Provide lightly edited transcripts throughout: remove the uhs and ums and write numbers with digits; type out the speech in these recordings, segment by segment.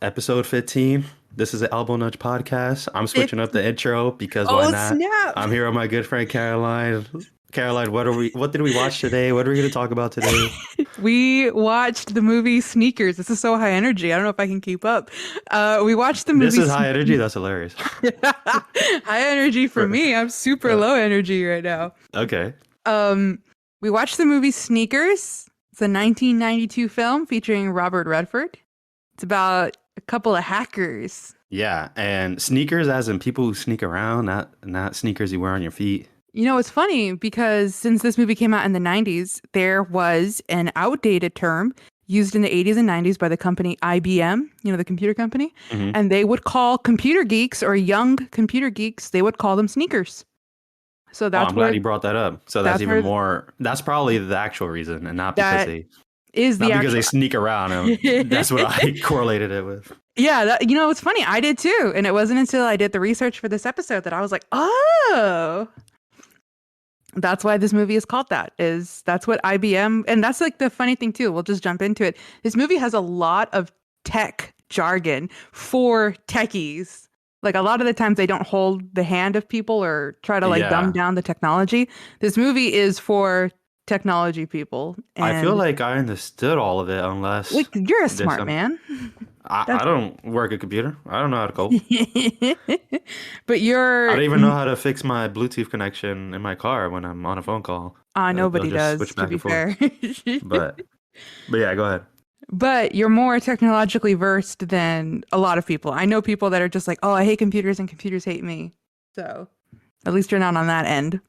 episode 15. This is an Elbow Nudge podcast. I'm switching up the 50. intro because why Oh, not? snap. I'm here with my good friend Caroline. Caroline, what did we watch today? What are we going to talk about today? We watched the movie Sneakers. This is so high energy. I don't know if I can keep up. We watched the This movie is high energy. That's hilarious. High energy for For- me. I'm super uh, low energy right now. okay. Um, we watched the movie Sneakers. It's a 1992 film featuring Robert Redford. It's about a couple of hackers. Yeah, and sneakers as in people who sneak around, not sneakers you wear on your feet. You know, it's funny because since this movie came out in the 90s, there was an outdated term used in the 80s and 90s by the company IBM, the computer company, hmm and they would call computer geeks or young computer geeks, they would call them sneakers. So Oh, I'm glad you brought that up. So that's that's even where more. That's probably the actual reason, and not because that they is the not because they actual. sneak around. That's what I correlated it with. Yeah, it's funny. I did too. And it wasn't until I did the research for this episode that I was like, oh, that's why this movie is called that. That's what IBM, and that's like the funny thing too. We'll just jump into it. This movie has a lot of tech jargon for techies. Like a lot of the times they don't hold the hand of people or try to like dumb Yeah. down the technology. This movie is for technology people. I feel And like I understood all of it unless like you're a there's smart some. man. I That's don't work a computer. I don't know how to code. but I you're don't even know how to fix my Bluetooth connection in my car when I'm on a phone call. They'll nobody just does, switch to back be and forth. fair. But but yeah, go ahead. But you're more technologically versed than a lot of people. I know people that are just like, oh, I hate computers and computers hate me. So at least you're not on that end.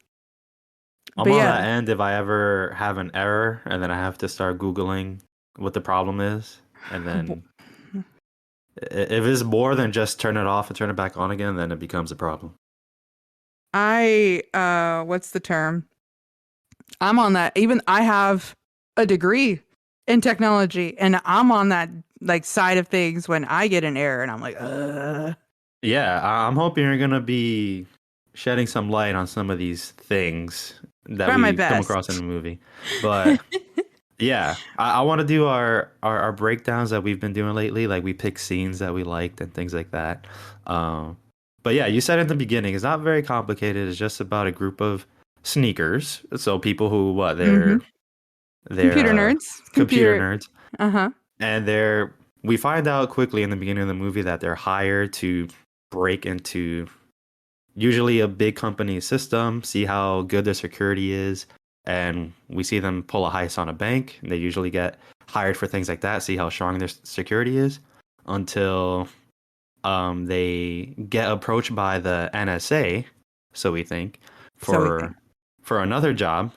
I'm But on yeah, that end if I ever have an error and then I have to start Googling what the problem is. And then if it's more than just turn it off and turn it back on again, then it becomes a problem. what's the term? I'm on that. Even I have a degree in technology and I'm on that like side of things when I get an error and I'm like, Yeah, I'm hoping you're gonna be shedding some light on some of these things that try my we come across in best. the movie. But yeah, I want to do our breakdowns that we've been doing lately. Like we pick scenes that we liked and things like that. Um, but yeah, you said in the beginning, it's not very complicated. It's just about a group of sneakers. So people who what hmm they're Computer nerds. computer Computer. nerds, Uh-huh. and we find out quickly in the beginning of the movie that they're hired to break into usually a big company system, see how good their security is, and we see them pull a heist on a bank. And they usually get hired for things like that, see how strong their security is, until they get approached by the NSA, so we think, So we think. for another job,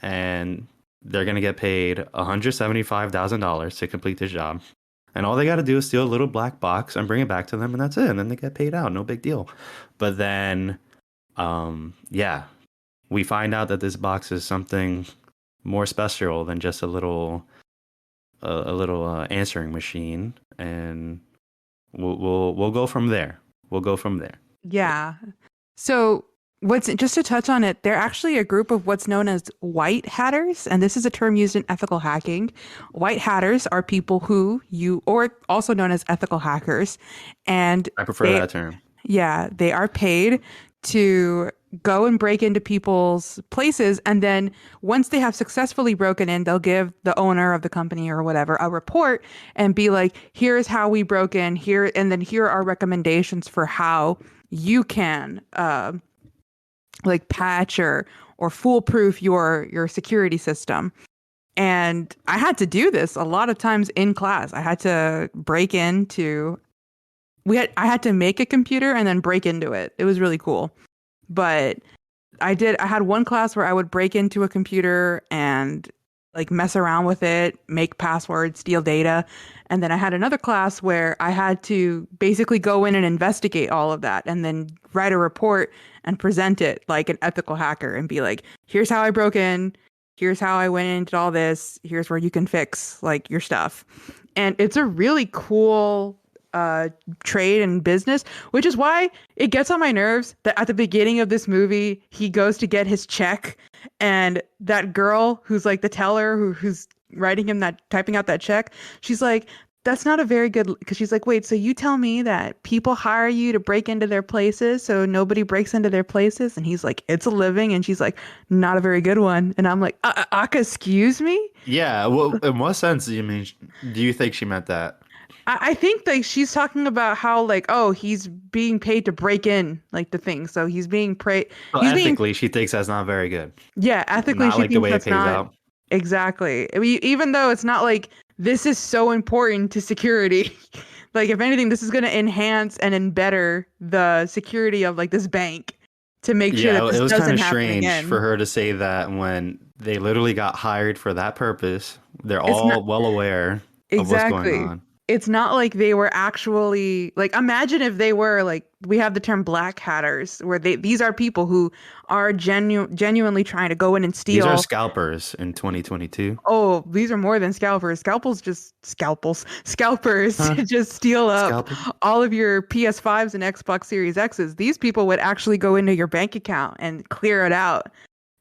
and they're gonna get paid $175,000 to complete this job. And all they got to do is steal a little black box and bring it back to them, and that's it. And then they get paid out. No big deal. But then, yeah, we find out that this box is something more special than just a little answering machine, and we'll go from there. We'll go from there. Yeah. So what's just to touch on it, they're actually a group of what's known as white hatters, and this is a term used in ethical hacking. White hatters are people or also known as ethical hackers, and I prefer they, that term. yeah, they are paid to go and break into people's places, and then once they have successfully broken in, they'll give the owner of the company or whatever a report and be like, here's how we broke in here, and then here are recommendations for how you can like patch or foolproof your security system. And I had to do this a lot of times in class. I had to break into I had to make a computer and then break into it. It was really cool. But I had one class where I would break into a computer and like mess around with it, make passwords, steal data. And then I had another class where I had to basically go in and investigate all of that and then write a report and present it like an ethical hacker and be like, here's how I broke in, here's how I went in and did all this, here's where you can fix like your stuff. And it's a really cool trade and business, which is why it gets on my nerves that at the beginning of this movie, he goes to get his check and that girl who's like the teller who's writing him typing out that check, she's like, that's not a very good, because she's like, wait, so you tell me that people hire you to break into their places so nobody breaks into their places? And he's like, it's a living. And she's like, not a very good one. And I'm like, Aka, excuse me? Yeah, well, in what sense do you mean? Do you think she meant that? I think like she's talking about how like, oh, he's being paid to break in like the thing. So Well, he's being, ethically, she thinks that's not very good. yeah, ethically Not she like the thinks way it that's pays not out. exactly. I mean, even though it's not like this is so important to security. Like if anything, this is going to enhance and embetter the security of like this bank to make sure that Yeah, it this was kind doesn't of happen strange for again. her to say that when they literally got hired for that purpose. They're It's not all well aware of what's going exactly. on. It's not like they were actually like imagine if they were like we have the term black hatters where these are people who are genuinely trying to go in and These are steal. scalpers in 2022. Oh, these are more than scalpers. Scalpers Huh? just steal up Scalpers? all of your PS5s and Xbox Series X's. These people would actually go into your bank account and clear it out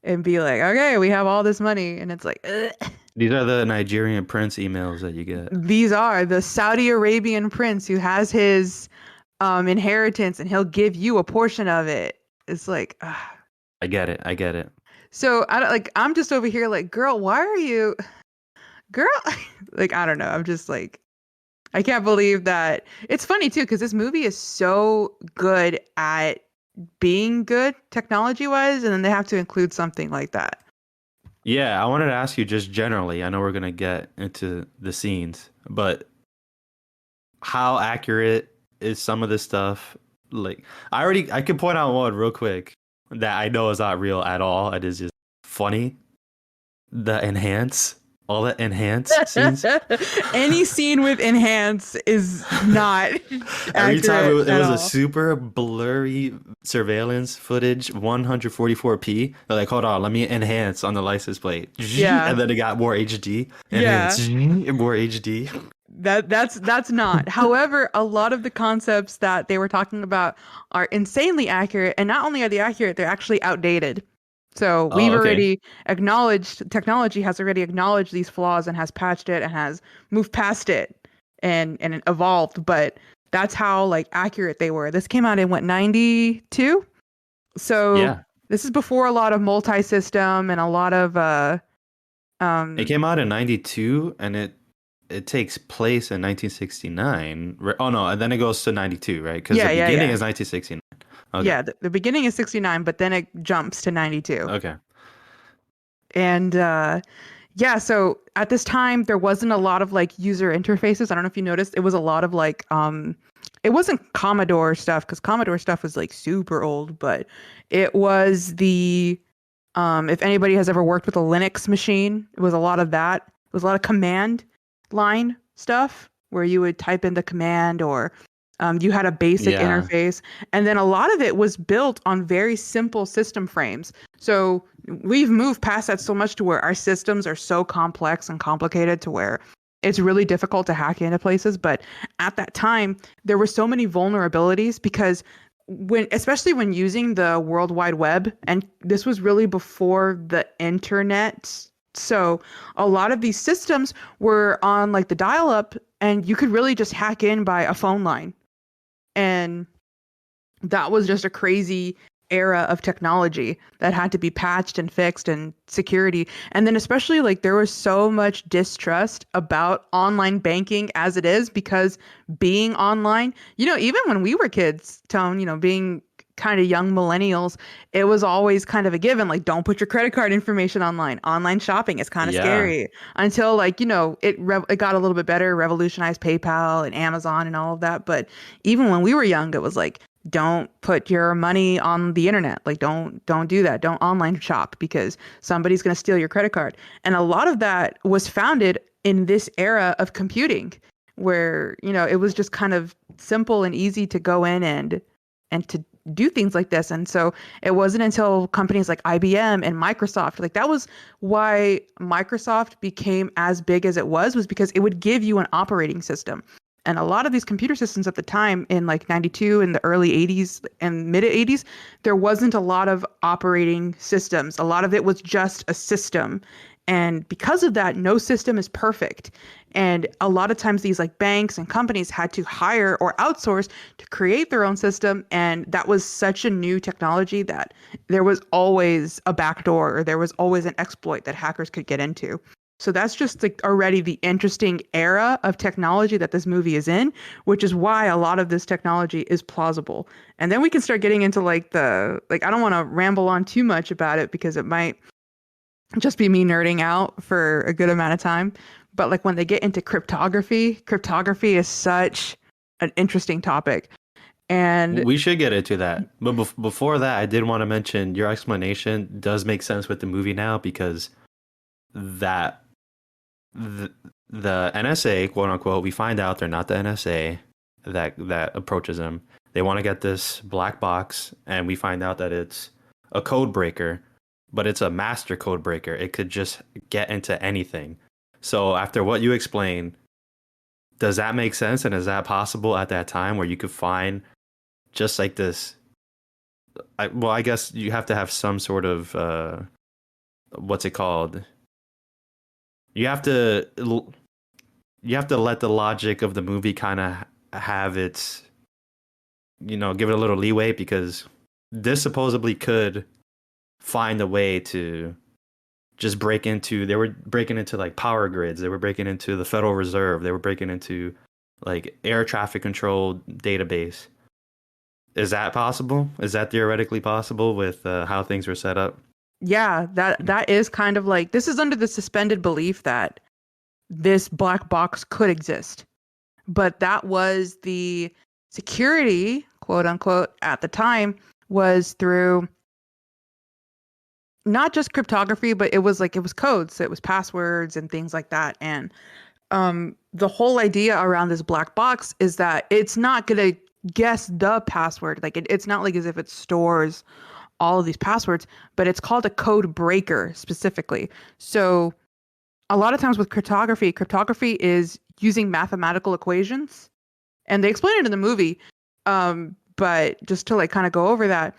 and be like, okay, we have all this money. And it's like, ugh. These are the Nigerian prince emails that you get. These are the Saudi Arabian prince who has his inheritance and he'll give you a portion of it. It's like, ugh. I get it. I get it. So I don't like, I'm just over here like, girl, why are you, girl? Like, I don't know. I'm just like, I can't believe that. It's funny too, because this movie is so good at being good technology wise, and then they have to include something like that. Yeah, I wanted to ask you just generally. I know we're gonna get into the scenes, but how accurate is some of this stuff? Like, I can point out one real quick that I know is not real at all. It is just funny. All the enhance scenes. Any scene with enhance is not Every time accurate it at was a all. super blurry surveillance footage, 144p. They're like, hold on, let me enhance on the license plate, Yeah. and then it got more HD, Yeah. enhance, more HD. That's not. However, a lot of the concepts that they were talking about are insanely accurate, and not only are they accurate, they're actually outdated. So we've Oh, okay. already acknowledged technology has already acknowledged these flaws and has patched it and has moved past it and it evolved. But that's how like accurate they were. This came out in what 92? So Yeah, this is before a lot of multi-system and a lot of it um came out in '92, and it takes place in 1969. Oh no, and then it goes to '92, right? Because the yeah, yeah, beginning yeah. is 1969. Okay, Yeah, the beginning is 69, but then it jumps to 92. okay. And yeah, so at this time there wasn't a lot of like user interfaces. I don't know if you noticed, it was a lot of like it wasn't Commodore stuff because Commodore stuff was like super old, but it was the if anybody has ever worked with a Linux machine, it was a lot of that. It was a lot of command line stuff where you would type in the command or you had a basic Yeah, interface. And then a lot of it was built on very simple system frames. So we've moved past that so much to where our systems are so complex and complicated to where it's really difficult to hack into places. But at that time, there were so many vulnerabilities because especially when using the World Wide Web, and this was really before the internet. So a lot of these systems were on like the dial up and you could really just hack in by a phone line. And that was just a crazy era of technology that had to be patched and fixed and security. And then especially like there was so much distrust about online banking as it is because being online, even when we were kids, Tone, being kind of young millennials, it was always kind of a given like don't put your credit card information online. Online shopping is kind of yeah, scary until like, it got a little bit better, revolutionized PayPal and Amazon and all of that, but even when we were young it was like don't put your money on the internet. Like don't do that. Don't online shop because somebody's going to steal your credit card. And a lot of that was founded in this era of computing where, it was just kind of simple and easy to go in and to do things like this. And so it wasn't until companies like IBM and Microsoft, like that was why Microsoft became as big as it was because it would give you an operating system. And a lot of these computer systems at the time in like 92 in the early 80s and mid 80s, there wasn't a lot of operating systems. A lot of it was just a system. And because of that, no system is perfect. And a lot of times these like banks and companies had to hire or outsource to create their own system. And that was such a new technology that there was always a backdoor or there was always an exploit that hackers could get into. So that's just like already the interesting era of technology that this movie is in, which is why a lot of this technology is plausible. And then we can start getting into like I don't want to ramble on too much about it because it might just be me nerding out for a good amount of time. But like when they get into cryptography is such an interesting topic. And We should get into that. But before that, I did want to mention your explanation does make sense with the movie now because that the, the NSA, quote unquote, we find out they're not the NSA that approaches them. They want to get this black box, and we find out that it's a code breaker, but it's a master code breaker. It could just get into anything. So after what you explained, does that make sense? And is that possible at that time where you could find just like this? I guess you have to have some sort of what's it called? You have to let the logic of the movie kind of have its, give it a little leeway because this supposedly could find a way to just they were breaking into like power grids, they were breaking into the Federal Reserve, they were breaking into like air traffic control database. Is that possible? Is that theoretically possible with how things were set up? yeah, that is kind of like this is under the suspended belief that this black box could exist. But that was the security, quote unquote, at the time was through not just cryptography, but it was codes, so it was passwords and things like that. And the whole idea around this black box is that it's not gonna guess the password. Like it's not like as if it stores all of these passwords, but it's called a code breaker specifically. So a lot of times with cryptography is using mathematical equations, and they explain it in the movie. But just to like kind of go over that,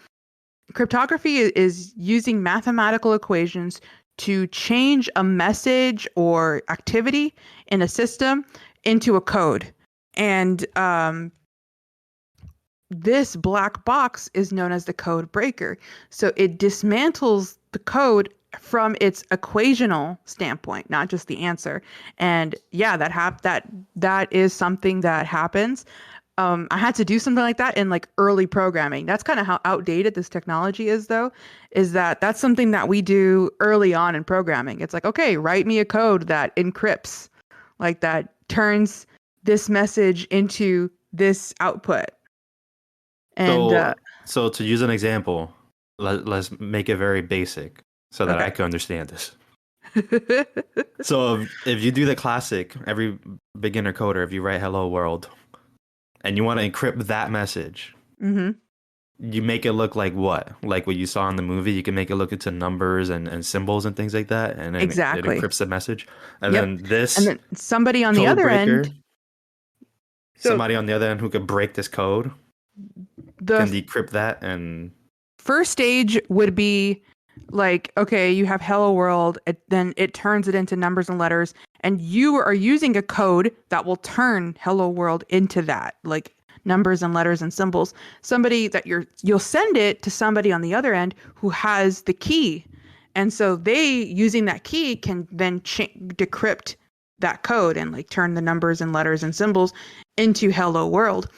cryptography is using mathematical equations to change a message or activity in a system into a code. And this black box is known as the code breaker. So it dismantles the code from its equational standpoint, not just the answer. And yeah, that is something that happens. I had to do something like that in like early programming. That's kind of how outdated this technology is, though, is that that's something that we do early on in programming. It's like, okay, write me a code that encrypts, like that turns this message into this output. And So to use an example, let's make it very basic so that I okay. can understand this. So if you do the classic, every beginner coder, if you write "Hello World" and you want to encrypt that message, Mm-hmm. you make it look like what? Like what you saw in the movie. You can make it look into numbers and symbols and things like that, and then it Exactly. encrypts the message. And Yep. then And this then somebody on the code other breaker, end. So somebody on the other end who could break this code the can decrypt that and first stage would be like, okay, you have hello world, then it turns it into numbers and letters, and you are using a code that will turn hello world into that, like numbers and letters and symbols. Somebody that you'll send it to somebody on the other end who has the key. And so they using that key can then decrypt that code and like turn the numbers and letters and symbols into hello world.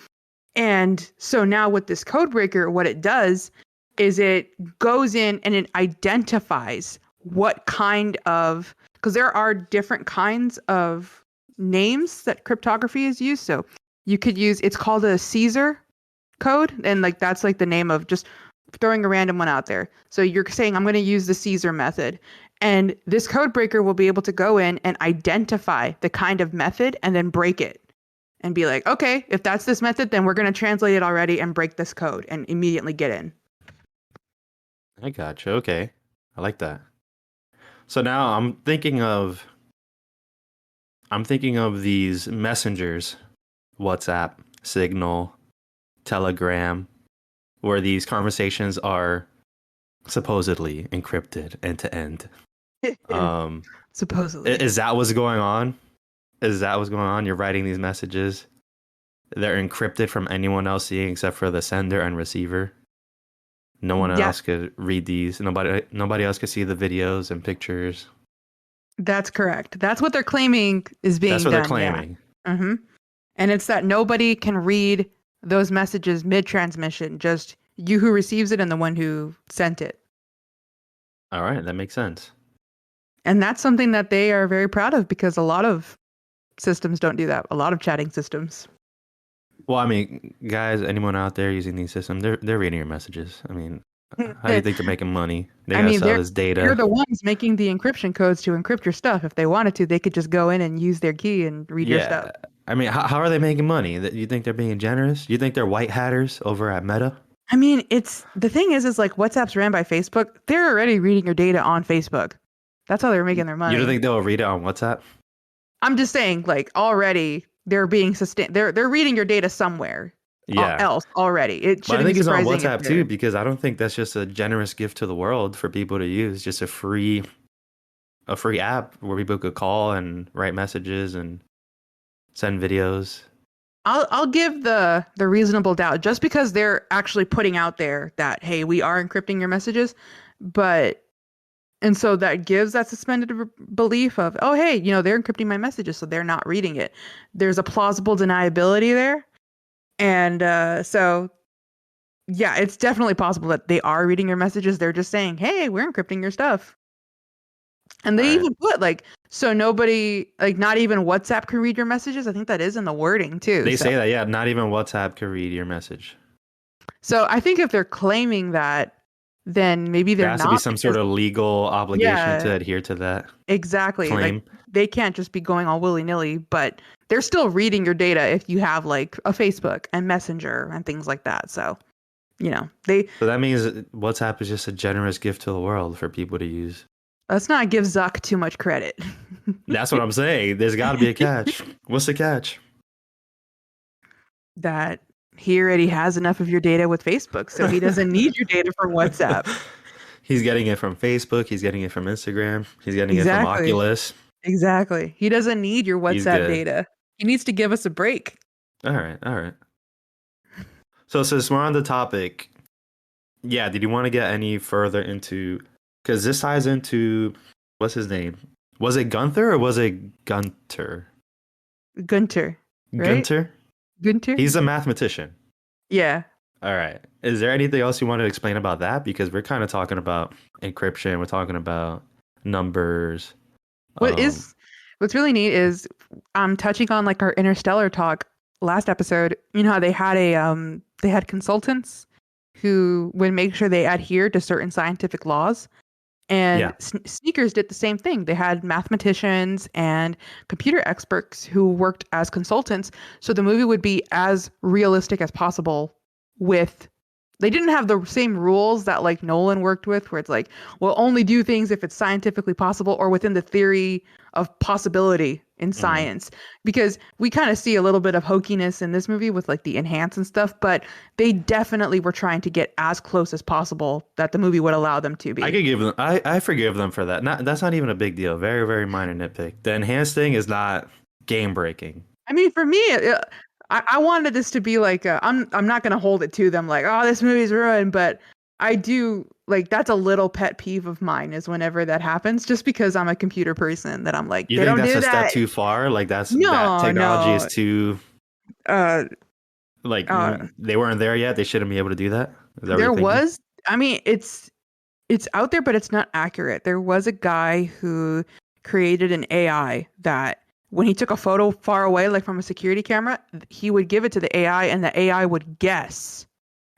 And so now with this code breaker, what it does is it goes in and it identifies what kind of, because there are different kinds of names that cryptography is used. So you could use, it's called a Caesar code. And like that's like the name of just throwing a random one out there. So you're saying, I'm going to use the Caesar method. And this code breaker will be able to go in and identify the kind of method and then break it and be like, okay, if that's this method, then we're going to translate it already and break this code and immediately get in. I gotcha. Okay. I like that. So now I'm thinking of these messengers, WhatsApp, Signal, Telegram, where these conversations are supposedly encrypted end to end. Um, Supposedly. is that what's going on? Is that what's going on? You're writing these messages. They're encrypted from anyone else seeing except for the sender and receiver. No one Yeah, else could read these. Nobody else could see the videos and pictures. that's correct. That's what they're claiming is That's being what they're done. Yeah. claiming. hmm And it's that nobody can read those messages mid transmission, just you who receives it and the one who sent it. All right, that makes sense. And that's something that they are very proud of because a lot of systems don't do that. A lot of chatting systems. Well, I mean, guys, anyone out there using these systems, they're reading your messages. I mean, how do you think they're making money? They I gotta mean, sell they're this they're data. the ones making the encryption codes to encrypt your stuff. If they wanted to, they could just go in and use their key and read your stuff. Yeah. I mean, how are they making money? You think they're being generous? You think they're white hatters over at Meta? I mean, it's the thing is like WhatsApp's ran by Facebook. They're already reading your data on Facebook. That's how they're making their You don't money. think they'll read it on WhatsApp? I'm just saying, like already they're being sustained. They're reading your data somewhere Yeah. else already. It But I shouldn't be think it's on surprising if WhatsApp they're. too, because I don't think that's just a generous gift to the world for people to use. Just a free app where people could call and write messages and send videos. I'll give the reasonable doubt just because they're actually putting out there that hey, we are encrypting your messages, but and so that gives that suspended belief of oh hey, they're encrypting my messages, so they're not reading it. There's a plausible deniability there, and so yeah, it's definitely possible that they are reading your messages. They're just saying hey, we're encrypting your stuff. And All they right. even put like so nobody like not even WhatsApp can read your messages. I think that is in the wording too. They So say that, yeah, not even WhatsApp could read your message. so I think if they're claiming that, then maybe There they're has to be not some sort because of legal obligation to yeah, adhere to that exactly. Like claim. they can't just be going all willy-nilly, but they're still reading your data if you have like a Facebook and Messenger and things like that. So, they So that means WhatsApp is just a generous gift to the world for people to use. let's not give Zuck too much credit. That's what I'm saying. There's got to be a catch. What's the catch? That he already has enough of your data with Facebook, so he doesn't need your data from WhatsApp. He's getting it from Facebook. He's getting it from Instagram. He's getting it from Exactly. Oculus. Exactly. He doesn't need your He's WhatsApp good. data. He needs to give us a break. All right. All right. So since we're on the topic, yeah, did you want to get any further into, because this ties into, what's his name? Was it Gunther or was it Gunter? Gunter, right? Gunter? Gunter? He's a mathematician. Yeah. All right. Is there anything else you want to explain about that? Because we're kind of talking about encryption. We're talking about numbers. What Um, is what's really neat is touching on like our interstellar talk last episode, you know how they had consultants who would make sure they adhere to certain scientific laws. And yeah. Sneakers did the same thing. They had mathematicians and computer experts who worked as consultants. So the movie would be as realistic as possible with they didn't have the same rules that like Nolan worked with, where it's like, we'll only do things if it's scientifically possible or within the theory of possibility in Mhm. science. Because we kind of see a little bit of hokiness in this movie with like the enhance and stuff, but they definitely were trying to get as close as possible that the movie would allow them to I be. could give them. I forgive them for that. That's not even a big deal. Very very minor nitpick. The enhanced thing is not game breaking. I mean, for me, I wanted this to be like I'm not gonna hold it to them like oh this movie's ruined, but I do like that's a little pet peeve of mine is whenever that happens, just because I'm a computer person that I'm like You they think don't that's do a step that. too far? Like that No, technology is no. too Uh, like uh, they weren't there yet. They shouldn't be able to do that. Is that what you're there thinking? was. I mean, it's out there, but it's not accurate. There was a guy who created an AI that when he took a photo far away, like from a security camera, he would give it to the AI, and the AI would guess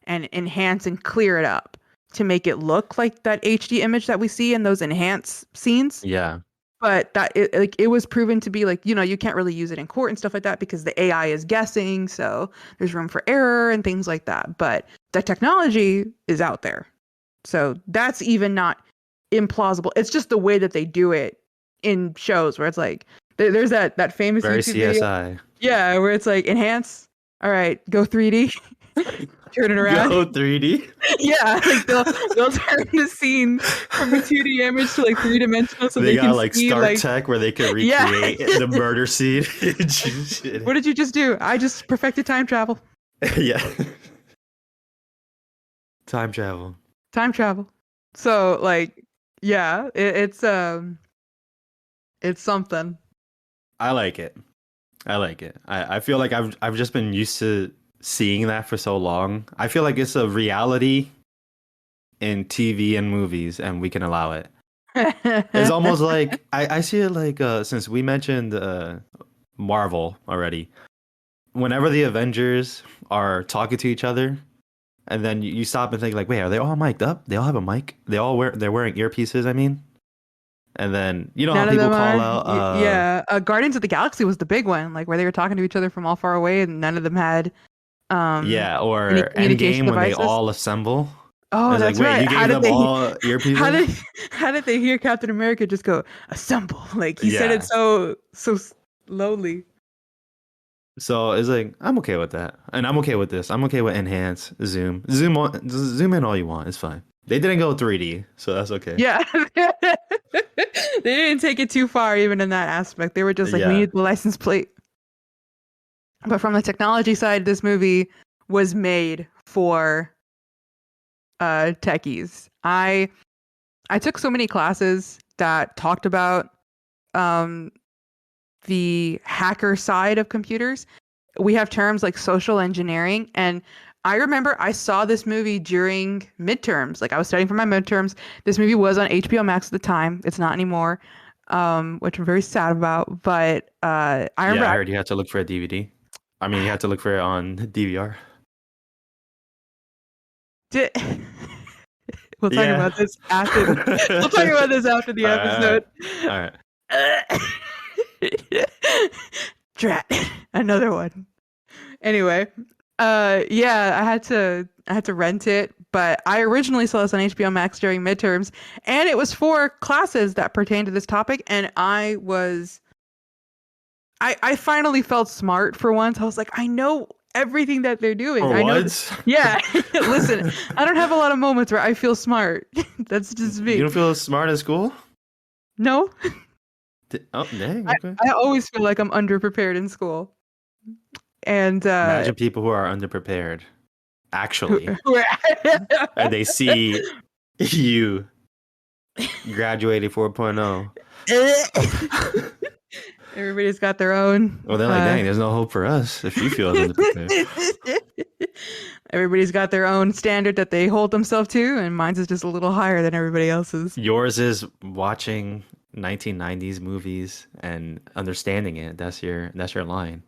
and enhance and clear it up to make it look like that HD image that we see in those enhance scenes. Yeah. But it was proven to be like, you can't really use it in court and stuff like that because the AI is guessing, so there's room for error and things like that. But the technology is out there. So that's even not implausible. It's just the way that they do it in shows where it's like there's that famous Very YouTube video. CSI. Yeah, where it's like enhance. All right, go 3D. turn it around. Go 3D. Yeah, like they'll turn the scene from a 2D image to like 3-dimensional, so They they can got like see Star like Tech where they could yeah. recreate the murder scene. What did you just do? I just perfected time travel. Yeah. Time travel. Time travel. So like, yeah, it's something. I like it. I like it. I feel like I've just been used to seeing that for so long. I feel like it's a reality in TV and movies, and we can allow it. It's almost like I see it like since we mentioned Marvel already. Whenever the Avengers are talking to each other, and then you stop and think like, wait, are they all mic'd up? They all have a mic. They're wearing earpieces. I mean, and then you know how None of people them call are. out Yeah, Guardians of the Galaxy was the big one, like where they were talking to each other from all far away, and none of them had um yeah, any or communication Endgame when they devices. all assemble. Oh, It's like, that's wait, right. you gave them all How earpieces? did how did they hear Captain America just go assemble? Like he said it Yeah. so slowly. So it's like I'm okay with that, and I'm okay with this. I'm okay with enhance, zoom in all you want. It's fine. They didn't go 3D, so that's okay. Yeah. They didn't take it too far even in that aspect. They were just like, we Yeah. need the license plate. But from the technology side, this movie was made for techies. I took so many classes that talked about um the hacker side of computers. We have terms like social engineering, and I remember I saw this movie during midterms. Like I was studying for my midterms. This movie was on HBO Max at the time. It's not anymore, which I'm very sad about. But I remember Yeah, I heard you had to look for a DVD. I mean, you had to look for it on DVR. did, we'll talk Yeah. about this after we'll talk about this after the All episode. right. All Drat, another one. Anyway, yeah, I had to rent it, but I originally saw this on HBO Max during midterms, and it was for classes that pertain to this topic, and I finally felt smart for once. I was like, I know everything that they're doing. For I know once. yeah. Listen, I don't have a lot of moments where I feel smart. That's just You me. don't feel smart at school? No, Oh, dang. I, Okay. I always feel like I'm underprepared in school. And Imagine people who are underprepared, who- actually, who- and they see you graduated 4.0. Everybody's got their own. Well, they're like, dang, there's no hope for us if she feels underprepared. Everybody's got their own standard that they hold themselves to, and mine's is just a little higher than everybody else's. Yours is watching 1990s movies and understanding it. That's your line.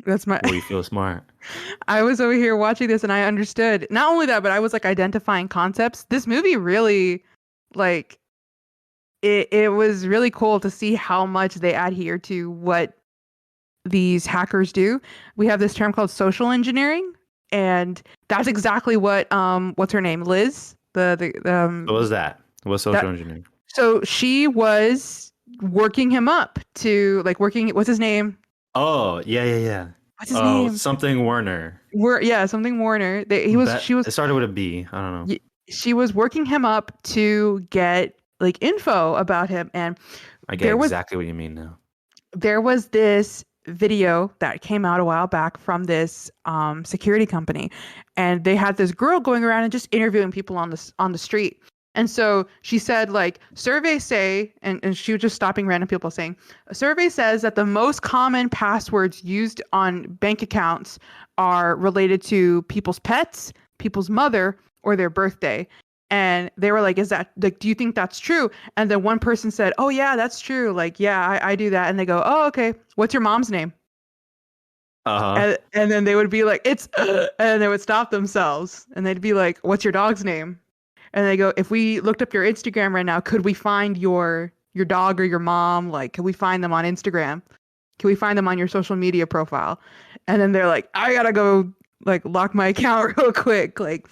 That's my. Where you feel smart. I was over here watching this, and I understood. Not only that, but I was like identifying concepts. This movie really, like, it was really cool to see how much they adhere to what these hackers do. We have this term called social engineering, and that's exactly what what's her name, Liz, What was that? What's social engineering? so she was working him up to like working. What's his name? Oh, yeah. What's his Oh, name? something Warner. Yeah, something Warner. She was It started with a B. I don't know. she was working him up to get like info about him, and I get exactly what you mean now. there was this video that came out a while back from this security company, and they had this girl going around and just interviewing people on the street. And so she said, like, surveys say, and she was just stopping random people saying, a survey says that the most common passwords used on bank accounts are related to people's pets, people's mother, or their birthday. And they were like, is that, like, do you think that's true? And then one person said, oh, yeah, that's true. Like, yeah, I do that. And they go, oh, okay. What's your mom's name? Uh-huh. And then they would be like, it's, and they would stop themselves. And they'd be like, what's your dog's name? And they go, if we looked up your Instagram right now, could we find your dog or your mom? Like, can we find them on Instagram? Can we find them on your social media profile? And then they're like, I gotta go like lock my account real quick. Like,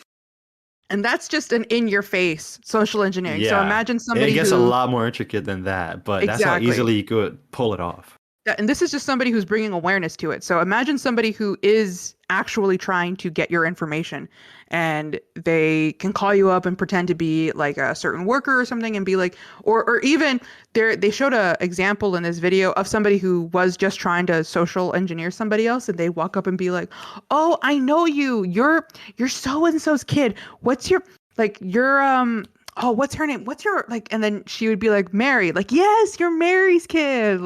and that's just an in-your-face social engineering. So imagine somebody it gets who, a lot more intricate than that, but that's how Exactly. easily you could pull it off. And this is just somebody who's bringing awareness to it. So imagine somebody who is actually trying to get your information, and they can call you up and pretend to be like a certain worker or something and be like, or even they showed a example in this video of somebody who was just trying to social engineer somebody else, and they walk up and be like, "Oh, I know you. You're so and so's kid. What's your like your oh, what's her name? What's your like?" And then she would be like, "Mary." Like, "Yes, you're Mary's kid."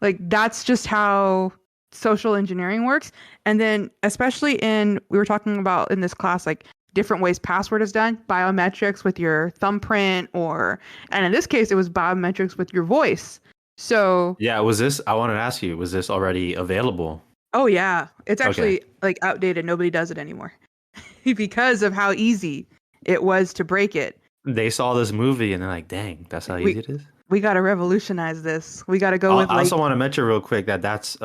Like that's just how social engineering works. And then especially we were talking about in this class, like different ways password is done, biometrics with your thumbprint and in this case, it was biometrics with your voice. So, Yeah, I wanted to ask you, was this already available? oh yeah, it's Okay. actually like outdated. Nobody does it anymore because of how easy it was to break it. They saw this movie and they're like, dang, that's how easy We it is. we got to revolutionize this. We got to go with I also like want to mention real quick that that's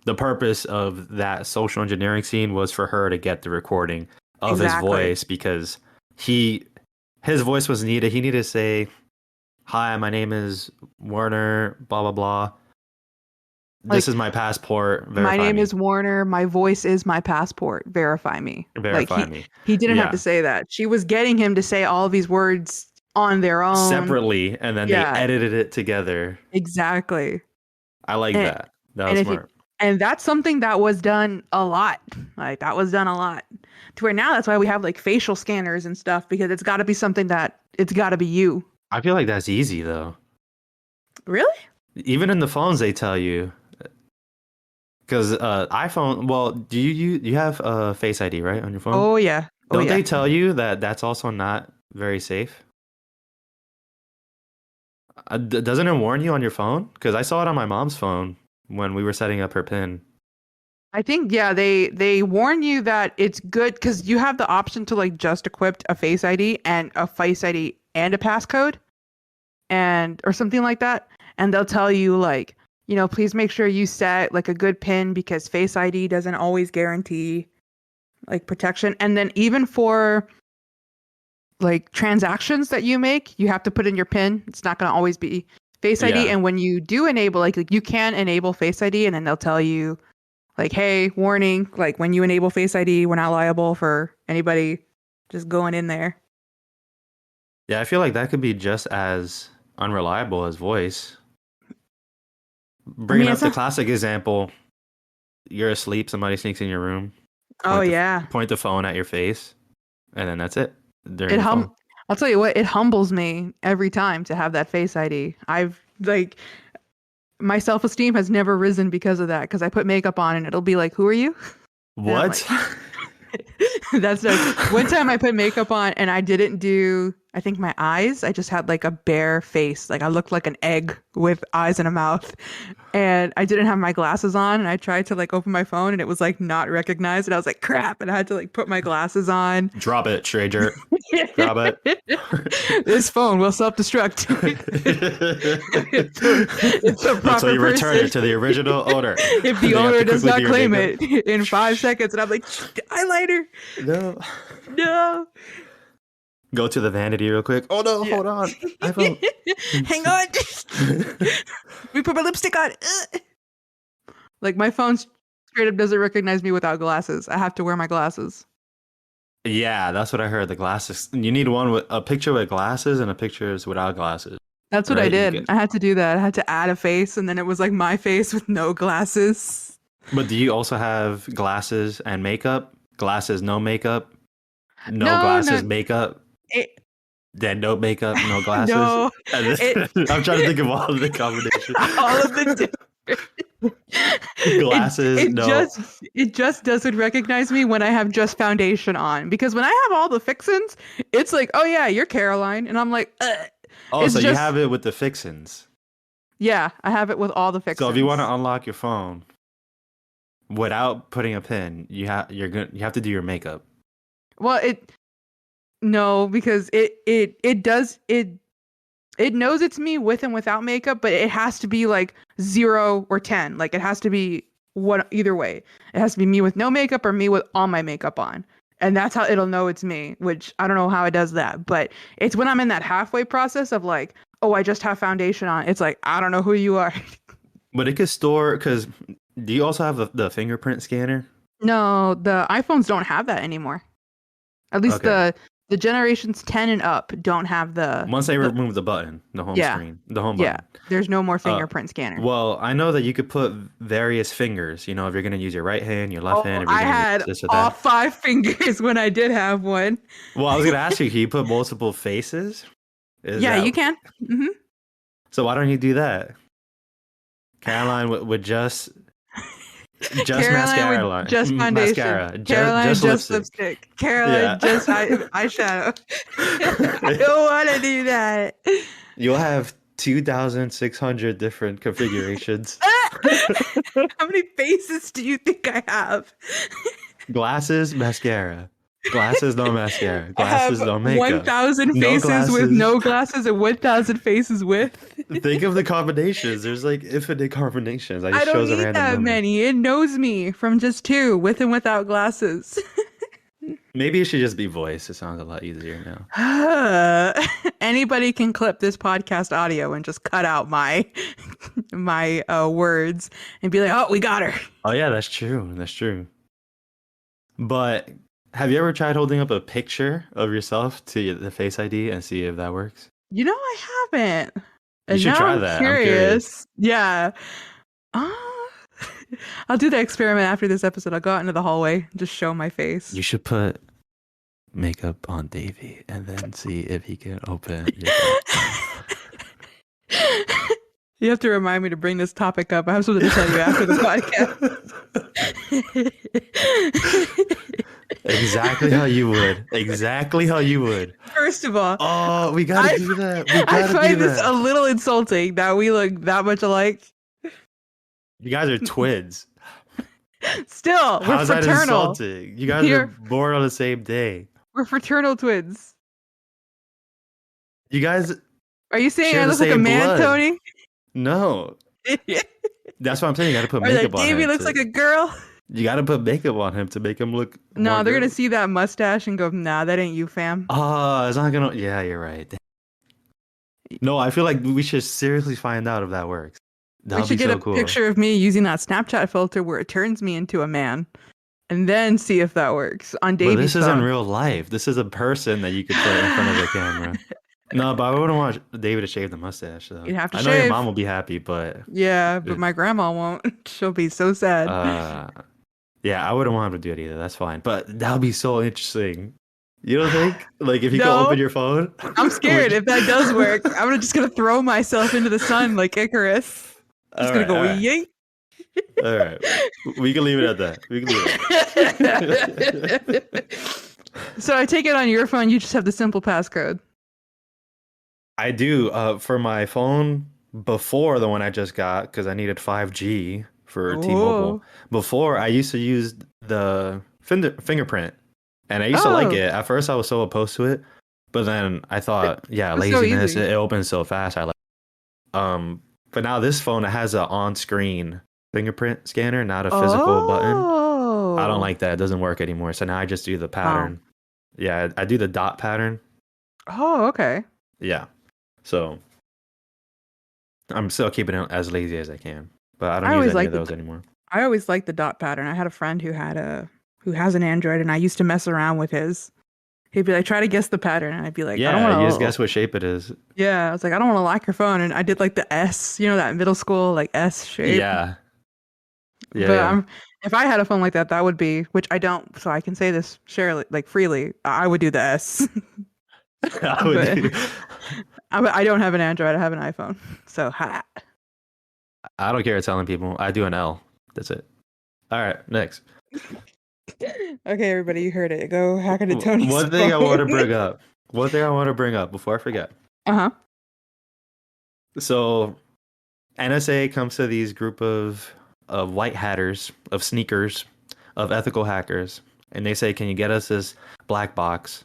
the purpose of that social engineering scene was for her to get the recording of his exactly. voice because his voice was needed. He needed to say, "Hi, my name is Warner, blah blah blah. This Like is my passport. my Verify name me. is Warner. My voice is my passport. Verify me. Like Verify me." he didn't have to Yeah, say that. She was getting him to say all these words on their own. separately, and then they Yeah, edited it together. exactly. I like And that. That and was if you smart. and that's something that was done a lot. Like that was done a lot. To where now that's why we have like facial scanners and stuff because it's got to be something that it's got to be you. I feel like that's easy though. Really? Even in the phones, they tell you because iPhone. Well, do you have Face ID right on your phone? Oh yeah. Oh Don't yeah. they tell you that that's also not very safe? Doesn't it warn you on your phone? Because I saw it on my mom's phone when we were setting up her PIN. I think yeah, they warn you that it's good because you have the option to like just equip a Face ID and a Face ID and a passcode and or something like that, and they'll tell you like, please make sure you set like a good PIN because Face ID doesn't always guarantee like protection. And then even for like transactions that you make, you have to put in your PIN. It's not going to always be Face ID. Yeah, And when you do enable like you can enable Face ID, and then they'll tell you like, hey, warning, like when you enable Face ID, we're not liable for anybody just going in there. yeah. I feel like that could be just as unreliable as voice. I Bringing mean, up it's the not. classic example, you're asleep, somebody sneaks in your room, Oh yeah, point the phone at your face, and then that's it. They're in it the phone. I'll tell you what, it humbles me every time to have that Face ID. I've like my self esteem has never risen because of that. Because I put makeup on and it'll be like, "Who are you?" And I'm like, What? That's nice. One time I put makeup on and I didn't do, I think my eyes. I just had like a bare face. Like I looked like an egg with eyes and a mouth. And I didn't have my glasses on and I tried to like open my phone and it was like not recognized. And I was like, crap. And I had to like put my glasses on. Drop it, stranger. Drop it. This phone will self-destruct. It's a Until proper you return person. it to the original owner. If the They have owner to does quickly do not your claim makeup. it in 5 seconds, and I'm like, highlighter. No. No. Go to the vanity real quick. Oh no, Yeah. hold on. iPhone. Hang on. We put my lipstick on. Ugh. Like my phone straight up doesn't recognize me without glasses. I have to wear my glasses. Yeah, that's what I heard. The glasses. You need one with a picture with glasses and a picture without glasses, That's what I right? You did. get. I had to do that. I had to add a face, and then it was like my face with no glasses. But do you also have glasses and makeup? Glasses, no makeup. No No, no, glasses, makeup. it, Then no makeup, no glasses. no. And It I'm trying to think of all of the combination. all of the it Glasses, it no. just it just doesn't recognize me when I have just foundation on because when I have all the fixins, it's like, oh yeah, you're Caroline, and I'm like, ugh. Oh, It's so you just have it with the fixins. yeah, I have it with all the So if you want to fixins. unlock your phone without putting a pin, you have to do your makeup. Well, it no because it knows it's me with and without makeup, but it has to be like 0 or 10. Like it has to be what either way. It has to be me with no makeup or me with all my makeup on. And that's how it'll know it's me, which I don't know how it does that, but it's when I'm in that halfway process of like, oh, I just have foundation on. It's like, I don't know who you are. But it could store, because do you also have the fingerprint scanner? No, the iPhones don't have that anymore. At least Okay. the generations 10 and up don't have Once they the remove the button, the home yeah. screen, the home Yeah. button. There's no more Uh, fingerprint scanner. well, I know that you could put various fingers. You know, if you're gonna use your right hand, your left hand, Oh, if you're I gonna use had this or all that. 5 fingers when I did have one. Well, I was gonna ask you, can you put multiple faces? Is Yeah, that you can. Hmm. so? Why don't you do that? Caroline would just Caroline mascara with line, just foundation. mascara, Caroline just just lipstick. lipstick. Caroline Yeah. just eyeshadow. I don't want to do that. You'll have 2,600 different configurations. How many faces do you think I have? Glasses, mascara. Glasses, no mascara. I have Glasses, no makeup. 1,000 No faces with glasses. no glasses and 1,000 faces with. Think of the combinations. There's like infinite combinations. I I just don't chose a need random that number. many. It knows me from just two, with and without glasses. Maybe it should just be voice. It sounds a lot easier now. Anybody can clip this podcast audio and just cut out my words and be like, "Oh, we got her." Oh yeah, that's true. That's true. But have you ever tried holding up a picture of yourself to the Face ID and see if that works? You know, I haven't. You And should now try I'm that. I'm curious. curious. Yeah. Uh, I'll do the experiment after this episode. I'll go out into the hallway, and just show my face. You should put makeup on Davey and then see if he can open your phone. You have to remind me to bring this topic up. I have something to tell you after the podcast. Exactly how you would. Exactly how you would. First of all, Oh, we gotta do that. We I gotta do find this that. a little insulting that we look that much alike. You guys are twins. Still, we're How's that fraternal. insulting? You guys Here. are born on the same day. We're fraternal twins. You guys Are you saying share I the look like a same man, blood. Tony? No. That's what I'm saying. You gotta put Or makeup that on Davey him. looks like a girl? You gotta put makeup on him to make him look. No, more they're gonna girly. see that mustache and go, "Nah, that ain't you, fam." Oh, it's not gonna. Yeah, you're right. No, I feel like we should seriously find out if that works. That We would should be get so a cool. picture of me using that Snapchat filter where it turns me into a man, and then see if that works on But Davey's this isn't phone. real life. This is a person that you could put in front of the camera. No, but I wouldn't want David to shave the mustache. Though. You'd have to I know your shave. mom will be happy, but Yeah, but my grandma won't. She'll be so sad. yeah, I wouldn't want him to do it either. That's fine. But that would be so interesting. You don't think? Like if you could No. open your phone? I'm scared if that does work. I'm just gonna throw myself into the sun like Icarus. Just gonna go yeet. All right. We can leave it at that. We can leave it at that. So I take it on your phone, you just have the simple passcode. I do. For my phone before the one I just got, because I needed 5G for T-Mobile. Before, I used to use the fingerprint, and I used to like it. At first, I was so opposed to it, but then I thought, yeah, It's so laziness. easy. It opens so fast. I like. But now this phone, it has an on-screen fingerprint scanner, not a physical button. I don't like that. It doesn't work anymore. So now I just do the pattern. Yeah, I do the dot pattern. Oh, okay. Yeah. So I'm still keeping it as lazy as I can. But I don't use any of those anymore. I always liked the dot pattern. I had a friend who has an Android, and I used to mess around with his. He'd be like, try to guess the pattern. And I'd be like, I don't Yeah, want you just guess what shape it is. Yeah, I was like, I don't want to lock your phone. And I did like the S, you know, that middle school like S shape. Yeah. Yeah. But if I had a phone like that, that would be, which I don't, so I can say this like freely. I would do the S. I don't have an Android. I have an iPhone. So I don't care telling people. I do an L. That's it. All right, next. Okay, everybody, you heard it. Go hack into Tony's One thing phone. I want to bring up before I forget. Uh-huh. So NSA comes to these group of white hatters, of sneakers, of ethical hackers, and they say, can you get us this black box?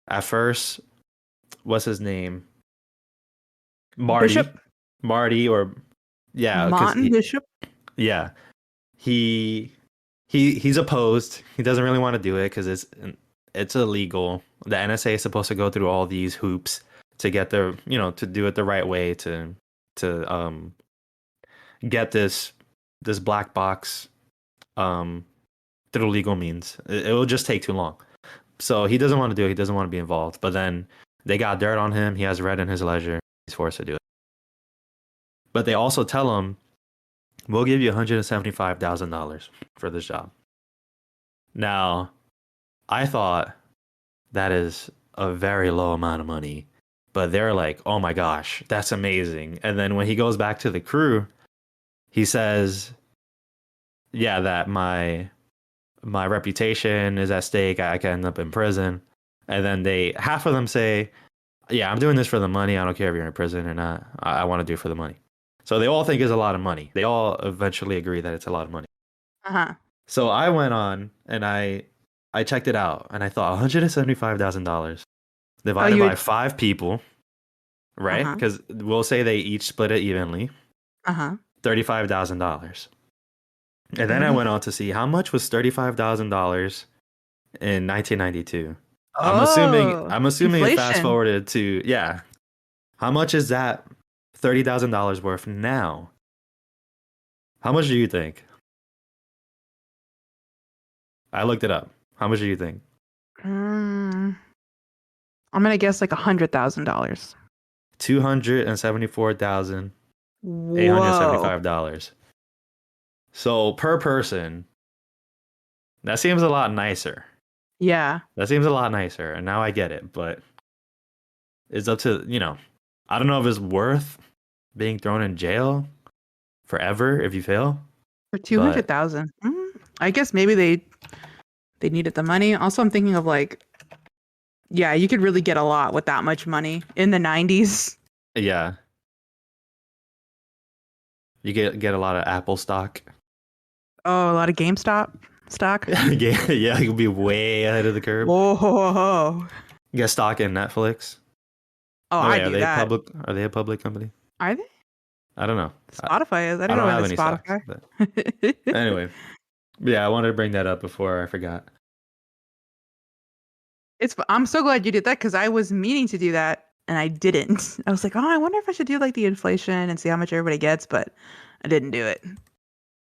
At first, what's his name? Marty. Bishop? Marty, or yeah. Martin Bishop? Yeah. He's opposed. He doesn't really want to do it because it's illegal. The NSA is supposed to go through all these hoops to get to do it the right way to get this black box through legal means. It will just take too long. So he doesn't want to do it. He doesn't want to be involved. But then they got dirt on him. He has red in his ledger. He's forced to do it. But they also tell him, we'll give you $175,000 for this job. Now, I thought that is a very low amount of money. But they're like, oh my gosh, that's amazing. And then when he goes back to the crew, he says, yeah, that my reputation is at stake. I can end up in prison. And then half of them say, yeah, I'm doing this for the money. I don't care if you're in prison or not. I want to do it for the money. So they all think it's a lot of money. They all eventually agree that it's a lot of money. Uh-huh. So I went on and I checked it out and I thought $175,000 divided by 5 people, right? Because we'll say they each split it evenly. $35,000. And then I went on to see how much was $35,000 in 1992. I'm assuming it fast forwarded to how much is that $30,000 worth now? How much do you think? I looked it up. How much do you think? I'm gonna guess like $100,000. $274,875. So per person, that seems a lot nicer. Yeah. That seems a lot nicer, and now I get it, but it's up to, I don't know if it's worth being thrown in jail forever if you fail. For 200,000. I guess maybe they needed the money. Also, I'm thinking of you could really get a lot with that much money in the 90s. Yeah. You get a lot of Apple stock. Oh, a lot of GameStop stock? Yeah, you could be way ahead of the curve. Whoa. You get stock in Netflix. Oh, I do that. Are they a public company? Are they? I don't know. Spotify is. I don't know have any Spotify. Stocks, but anyway, I wanted to bring that up before I forgot. I'm so glad you did that because I was meaning to do that and I didn't. I was like, I wonder if I should do the inflation and see how much everybody gets, but I didn't do it.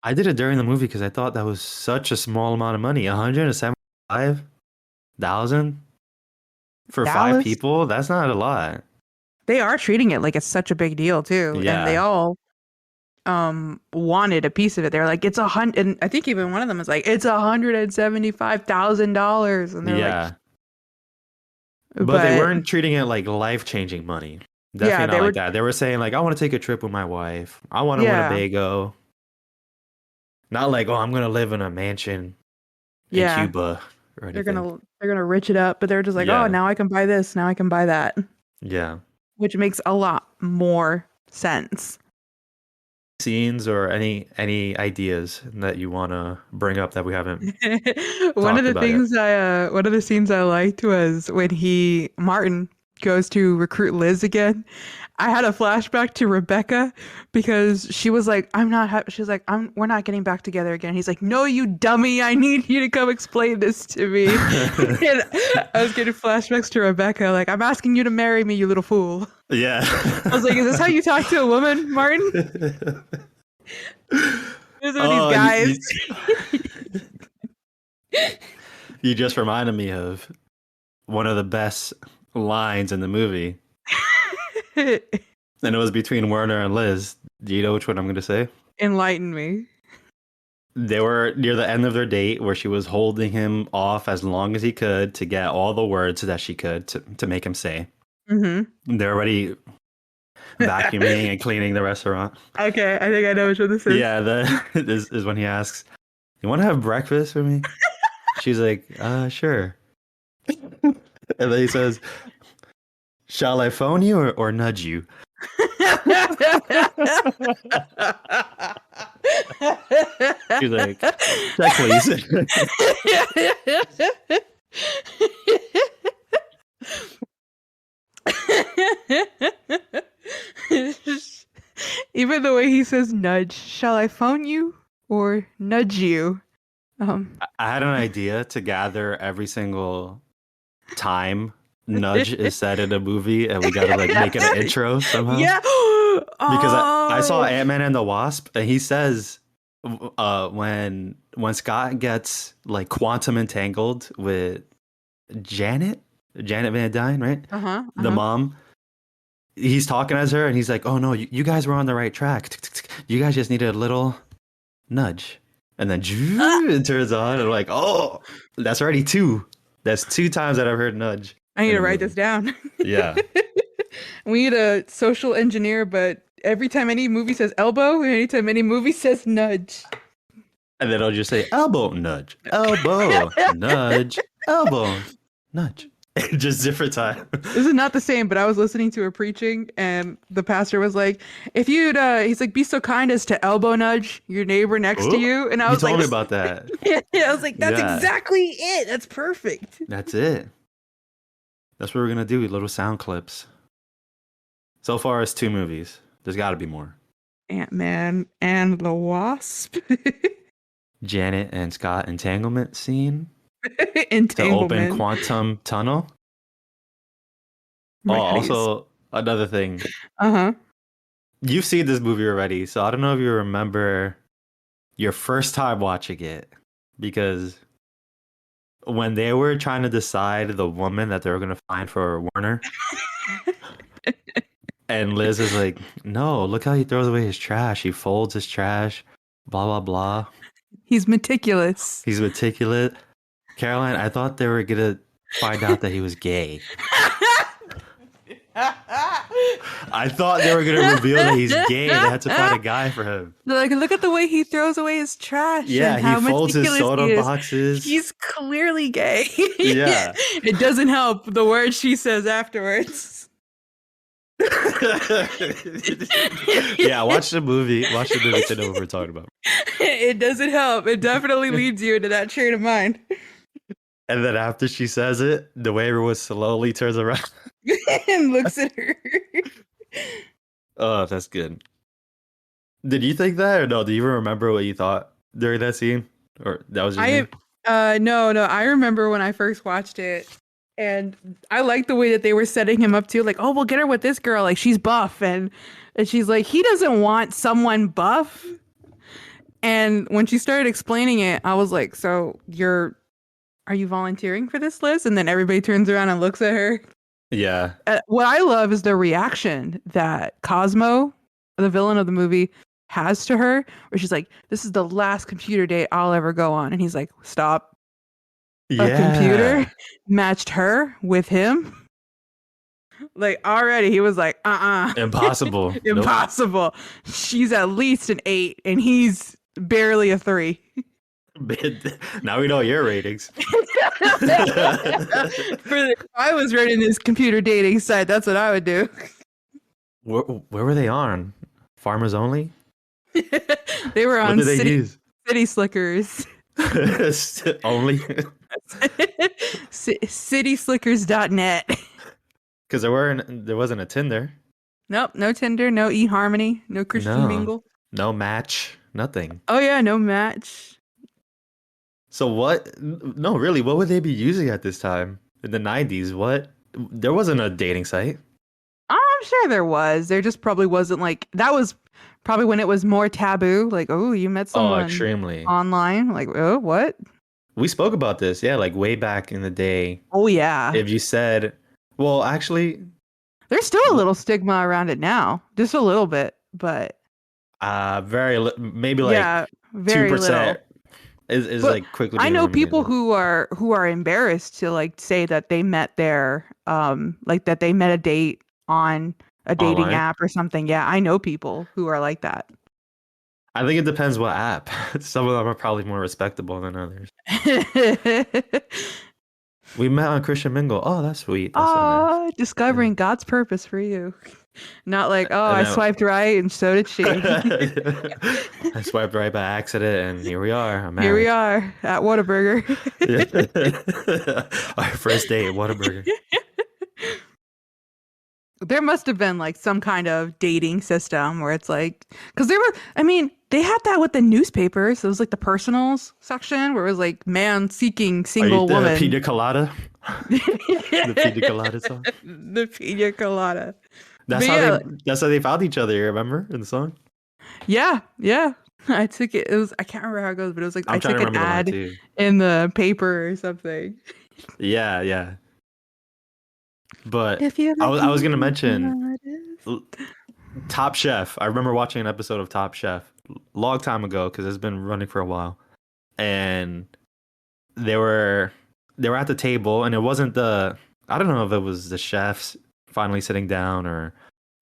I did it during the movie because I thought that was such a small amount of money. $175,000 for 5 people? That's not a lot. They are treating it like it's such a big deal too. Yeah. And they all wanted a piece of it. They're like, it's $100, and I think even one of them is like, it's $175,000. And they're like, but they weren't treating it like life-changing money. Definitely not like that. They were saying like, I want to take a trip with my wife. I want to Winnebago. Not like, I'm gonna live in a mansion in Cuba or anything. They're gonna rich it up, but they're just like, now I can buy this, now I can buy that. Yeah. Which makes a lot more sense. Scenes or any ideas that you want to bring up that we haven't one of the scenes I liked was when Martin goes to recruit Liz again. I had a flashback to Rebecca because she was like, we're not getting back together again. He's like, no, you dummy. I need you to come explain this to me. And I was getting flashbacks to Rebecca. Like, I'm asking you to marry me, you little fool. Yeah. I was like, is this how you talk to a woman, Martin? These are these guys. You just reminded me of one of the best lines in the movie. And it was between Werner and Liz. Do you know which one I'm going to say? Enlighten me. They were near the end of their date where she was holding him off as long as he could to get all the words that she could to make him say. Mm-hmm. They're already vacuuming and cleaning the restaurant. Okay, I think I know which one this is. Yeah, this is when he asks, you want to have breakfast with me? She's like, sure. And then he says, shall I phone you or nudge you? She's like, check please. Even the way he says nudge, shall I phone you or nudge you? I had an idea to gather every single time Nudge is said in a movie, and we gotta like make it an intro somehow. Yeah. Because I saw Oh. Ant-Man and the Wasp, and he says when Scott gets like quantum entangled with Janet Van Dyne, right? Uh-huh. The mom. He's talking as her, and he's like, "Oh no, you guys were on the right track. You guys just needed a little nudge." And then it turns on, and I'm like, "Oh, that's already two. That's 2 times that I've heard nudge." I need in to a write movie. this down. Yeah. We need a social engineer, but every time any movie says elbow, anytime any movie says nudge. And then I'll just say elbow nudge, elbow nudge, elbow nudge. Just different time. This is not the same, but I was listening to a preaching, and the pastor was like, "If you'd," he's like, "be so kind as to elbow nudge your neighbor next to you," and I You was told like, me about that. I was like, "That's Yeah. exactly it. That's perfect." That's it. That's what we're gonna do. Little sound clips. So far, it's 2 movies. There's got to be more. Ant-Man and the Wasp. Janet and Scott entanglement scene to Entanglement. open quantum tunnel. My Oh, head is- also another thing. Uh-huh. You've seen this movie already, so I don't know if you remember your first time watching it, because when they were trying to decide the woman that they were gonna find for Warner, and Liz is like, "No, look how he throws away his trash. He folds his trash. Blah blah blah. He's meticulous. He's meticulous." Caroline, I thought they were gonna find out that he was gay. I thought they were gonna reveal that he's gay. They had to find a guy for him. Like, look at the way he throws away his trash. Yeah, and how he folds his meticulous soda he is. boxes. He's clearly gay. Yeah. It doesn't help the words she says afterwards. Yeah, watch the movie. Watch the movie to know what we're talking about. It doesn't help. It definitely leads you into that train of mind. And then after she says it, the way everyone slowly turns around. And looks at her. Oh, that's good. Did you think that, or no? Do you even remember what you thought during that scene? Or that was just me? No. I remember when I first watched it, and I liked the way that they were setting him up too. Like, oh, we'll get her with this girl. Like, she's buff, and she's like, he doesn't want someone buff. And when she started explaining it, I was like, so are you volunteering for this, Liz? And then everybody turns around and looks at her. Yeah. What I love is the reaction that Cosmo, the villain of the movie, has to her, where she's like, "This is the last computer date I'll ever go on," and he's like, "Stop." Yeah. A computer matched her with him. Like, already he was like, Impossible. Nope. impossible. She's at least an 8, and he's barely a 3. Now we know your ratings. If I was running this computer dating site, that's what I would do. Where were they on? Farmers Only? They were What on did they use? City Slickers. Only? Cityslickers.net. Because there wasn't a Tinder. Nope, no Tinder, no eHarmony, no Christian No. Mingle. No Match. Nothing. Oh yeah, no Match. So what? No, really, what would they be using at this time? In the 90s? What? There wasn't a dating site. I'm sure there was. There just probably wasn't like, that was probably when it was more taboo. Like, oh, you met Oh, someone extremely. online. Like, oh, what? We spoke about this, yeah, like way back in the day. Oh yeah. If you said, well, actually, There's still a little stigma around it now. Just a little bit, but maybe like yeah, very 2% little. is But like quickly I being know people eliminated. who are embarrassed to like say that they met their like that they met a date on a dating Online? app or something. Yeah, I know people who are like that. I think it depends what app. Some of them are probably more respectable than others. We met on Christian Mingle. Oh, that's sweet. That's so nice. Discovering God's purpose for you. Not like, oh, And I then- swiped right and so did she. I swiped right by accident, and here we are. I'm Here we married. are at Whataburger. Our first date at Whataburger. There must have been like some kind of dating system where it's like, because there were, I mean, they had that with the newspapers. It was like the personals section where it was like man seeking Are you single the woman pina colada? The pina colada song. The pina colada. That's But how they yeah, that's how they found each other, remember? In the song? yeah. I took it. It was I can't remember how it goes, but it was like I I'm trying to took an remember the line ad too. in the paper or something. Yeah, yeah. But If you I like was I was gonna pina mention coladas. l- Top Chef. I remember watching an episode of Top Chef long time ago because it's been running for a while, and they were they were at the table, and it wasn't the I don't know if it was the chefs finally sitting down or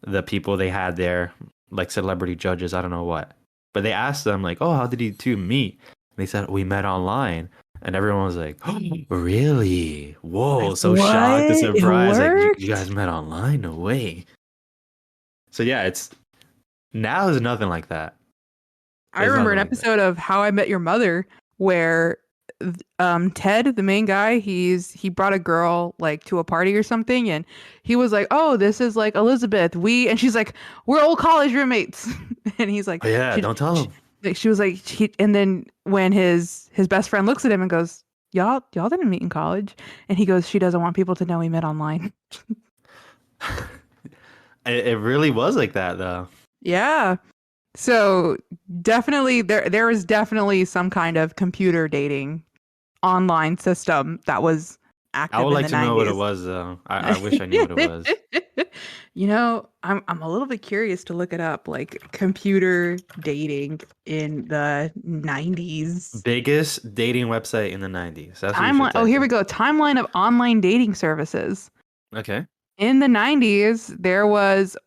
the people they had there, like celebrity judges. I don't know what, but they asked them like, "Oh, how did you two meet?" And they said, "We met online." And everyone was like, "Oh, really? Whoa!" Like So what? shocked and It surprised. Like, you worked? guys met online? No way. So yeah, it's now is nothing like that. I It's remember nothing an like that. episode of How I Met Your Mother where Ted, the main guy, he brought a girl like to a party or something and he was like, "Oh, this is like Elizabeth. And she's like, "We're old college roommates." And he's like, Oh yeah, don't tell she, them. like, she was like and then when his best friend looks at him and goes, "Y'all didn't meet in college." And he goes, "She doesn't want people to know we met online." It really was like that though. Yeah. So definitely there was definitely some kind of computer dating online system that was I active would in like the to know what it 90s. was though. I wish I knew what it was. I'm a little bit curious to look it up, like computer dating in the 90s. Biggest dating website in the 90s. That's what you should Timeline. Oh, type here we in. go. Timeline of online dating services. Okay. In the 90s, there was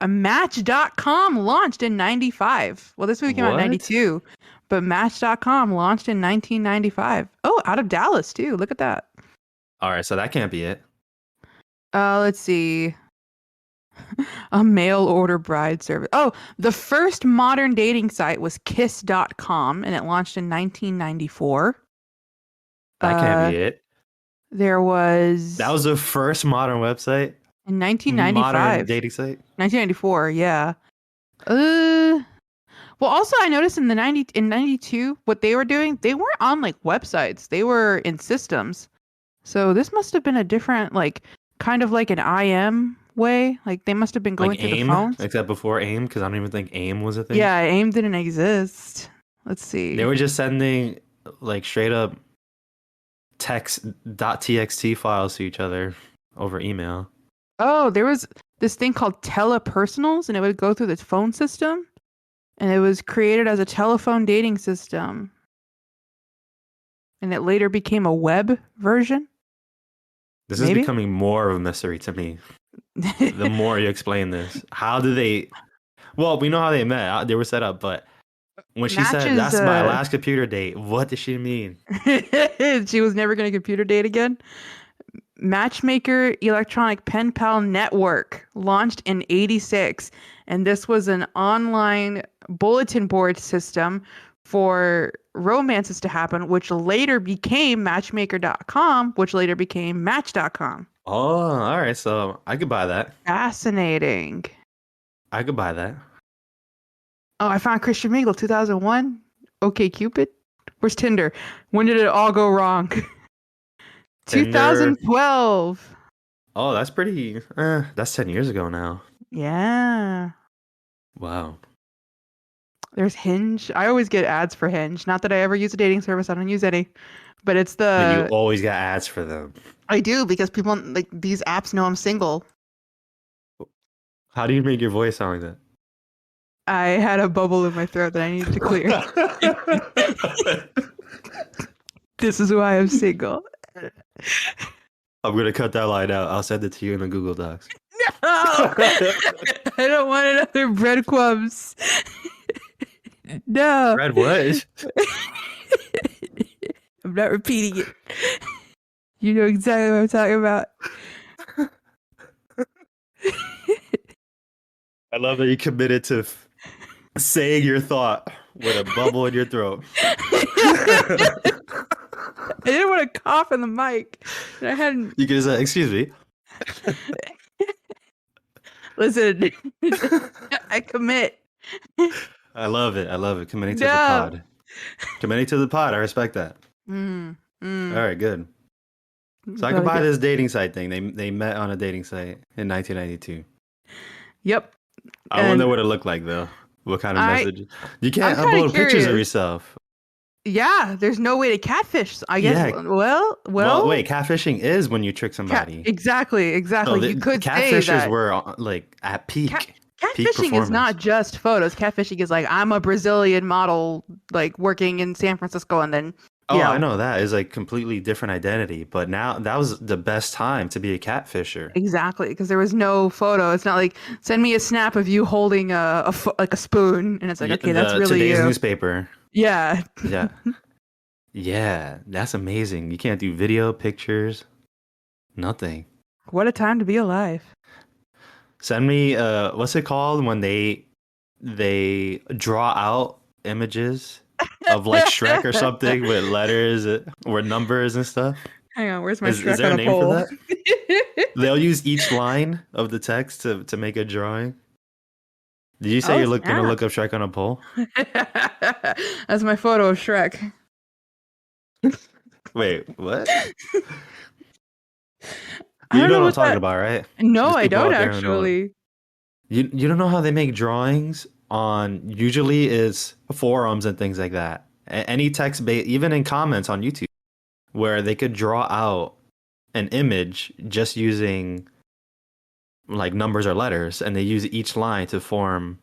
a Match.com launched in 95. Well, this movie came out in What? 92, but Match.com launched in 1995. Oh, out of Dallas too. Look at that. All right, so that can't be it. Let's see. A mail order bride service. Oh, the first modern dating site was Kiss.com and it launched in 1994. That can't Uh, be it. there That was was the first modern website, in modern 1995, dating site. 1994. Yeah. Uh, well, also I noticed in the 90 in 92 what they were doing, they weren't on like websites. They were in systems. So this must have been a different like kind of like an IM way. Like they must have been Like going through the AIM, phones. except before AIM, because I don't even think AIM was a thing. Yeah, AIM didn't exist. Let's They see. were just sending like straight up text .txt files to each other over email. Oh, there was this thing called telepersonals and it would go through the phone system and it was created as a telephone dating system and it later became a web version, This is maybe? becoming more of a mystery to me. The more you explain this, how do they? Well, we know how they met. They were set up, but when she said Matches that's my last computer date, what did she mean? she was never going to computer date again. Matchmaker Electronic Pen Pal Network launched in 86 and this was an online bulletin board system for romances to happen which later became matchmaker.com which later became match.com. Oh, all right. So I could buy that. Fascinating. I could buy that. Oh, I found Christian Mingle 2001. Okay, Cupid. Where's Tinder? When did it all go wrong? Tinder. 2012. Oh, that's pretty. That's 10 years ago now. Yeah. Wow. There's Hinge. I always get ads for Hinge. Not that I ever use a dating service. I don't use any. But it's But you the always got ads for them. I do because people like these apps know I'm single. How do you make your voice sound like I had a bubble in my throat that I needed to clear. that? This is why I'm single. I'm gonna cut that line out. I'll send it to you in the Google Docs. No! I don't want another breadcrumbs. No. Red what? I'm not repeating it. You know exactly what I'm talking about. I love that you committed to saying your thought with a bubble in your throat. I didn't want to cough in the mic. And I hadn't. You can say, excuse me. Listen, I commit. I love it. I love it. Committing to the No. pod. Committing to the pod. I respect that. Mm, All mm. right, good. So I could Gotta buy get. this dating site thing. They met on a dating site in 1992. Yep. I wonder And what it looked like though. What kind of I message? You I'm can't kind of upload pictures of curious. yourself. Yeah, there's no way to catfish. I guess. Yeah. Well, Well, wait. Catfishing is when you trick cat. somebody. Exactly, So exactly. the You could say catfishers that were like at cat peak catfishing is performance. not just photos. Catfishing is like I'm a Brazilian model, like working in San Francisco, and then you Oh, I know know that is like completely different identity. But now that was the best time to be a catfisher. exactly because there was no photo. It's not like send me a snap of you holding like a spoon, and it's like okay, that's The really today's you. newspaper. Yeah. Yeah. Yeah, that's amazing. You can't do video, pictures, nothing. What a time to be alive. Send me what's it called when they draw out images of like Shrek or something with letters or numbers and stuff? Hang on, where's my Is Shrek there on a a name for pole? that? They'll use each line of the text to make a drawing. Did you say Oh, gonna snap. look up Shrek on a pole? That's my photo of Shrek. Wait, what? I You don't know know what I'm what talking that. about, right? No, There's I people don't out there who know it. actually. You don't know how they make drawings on usually is forums and things like that. Any text based, even in comments on YouTube, where they could draw out an image just using like numbers or letters, and they use each line to form.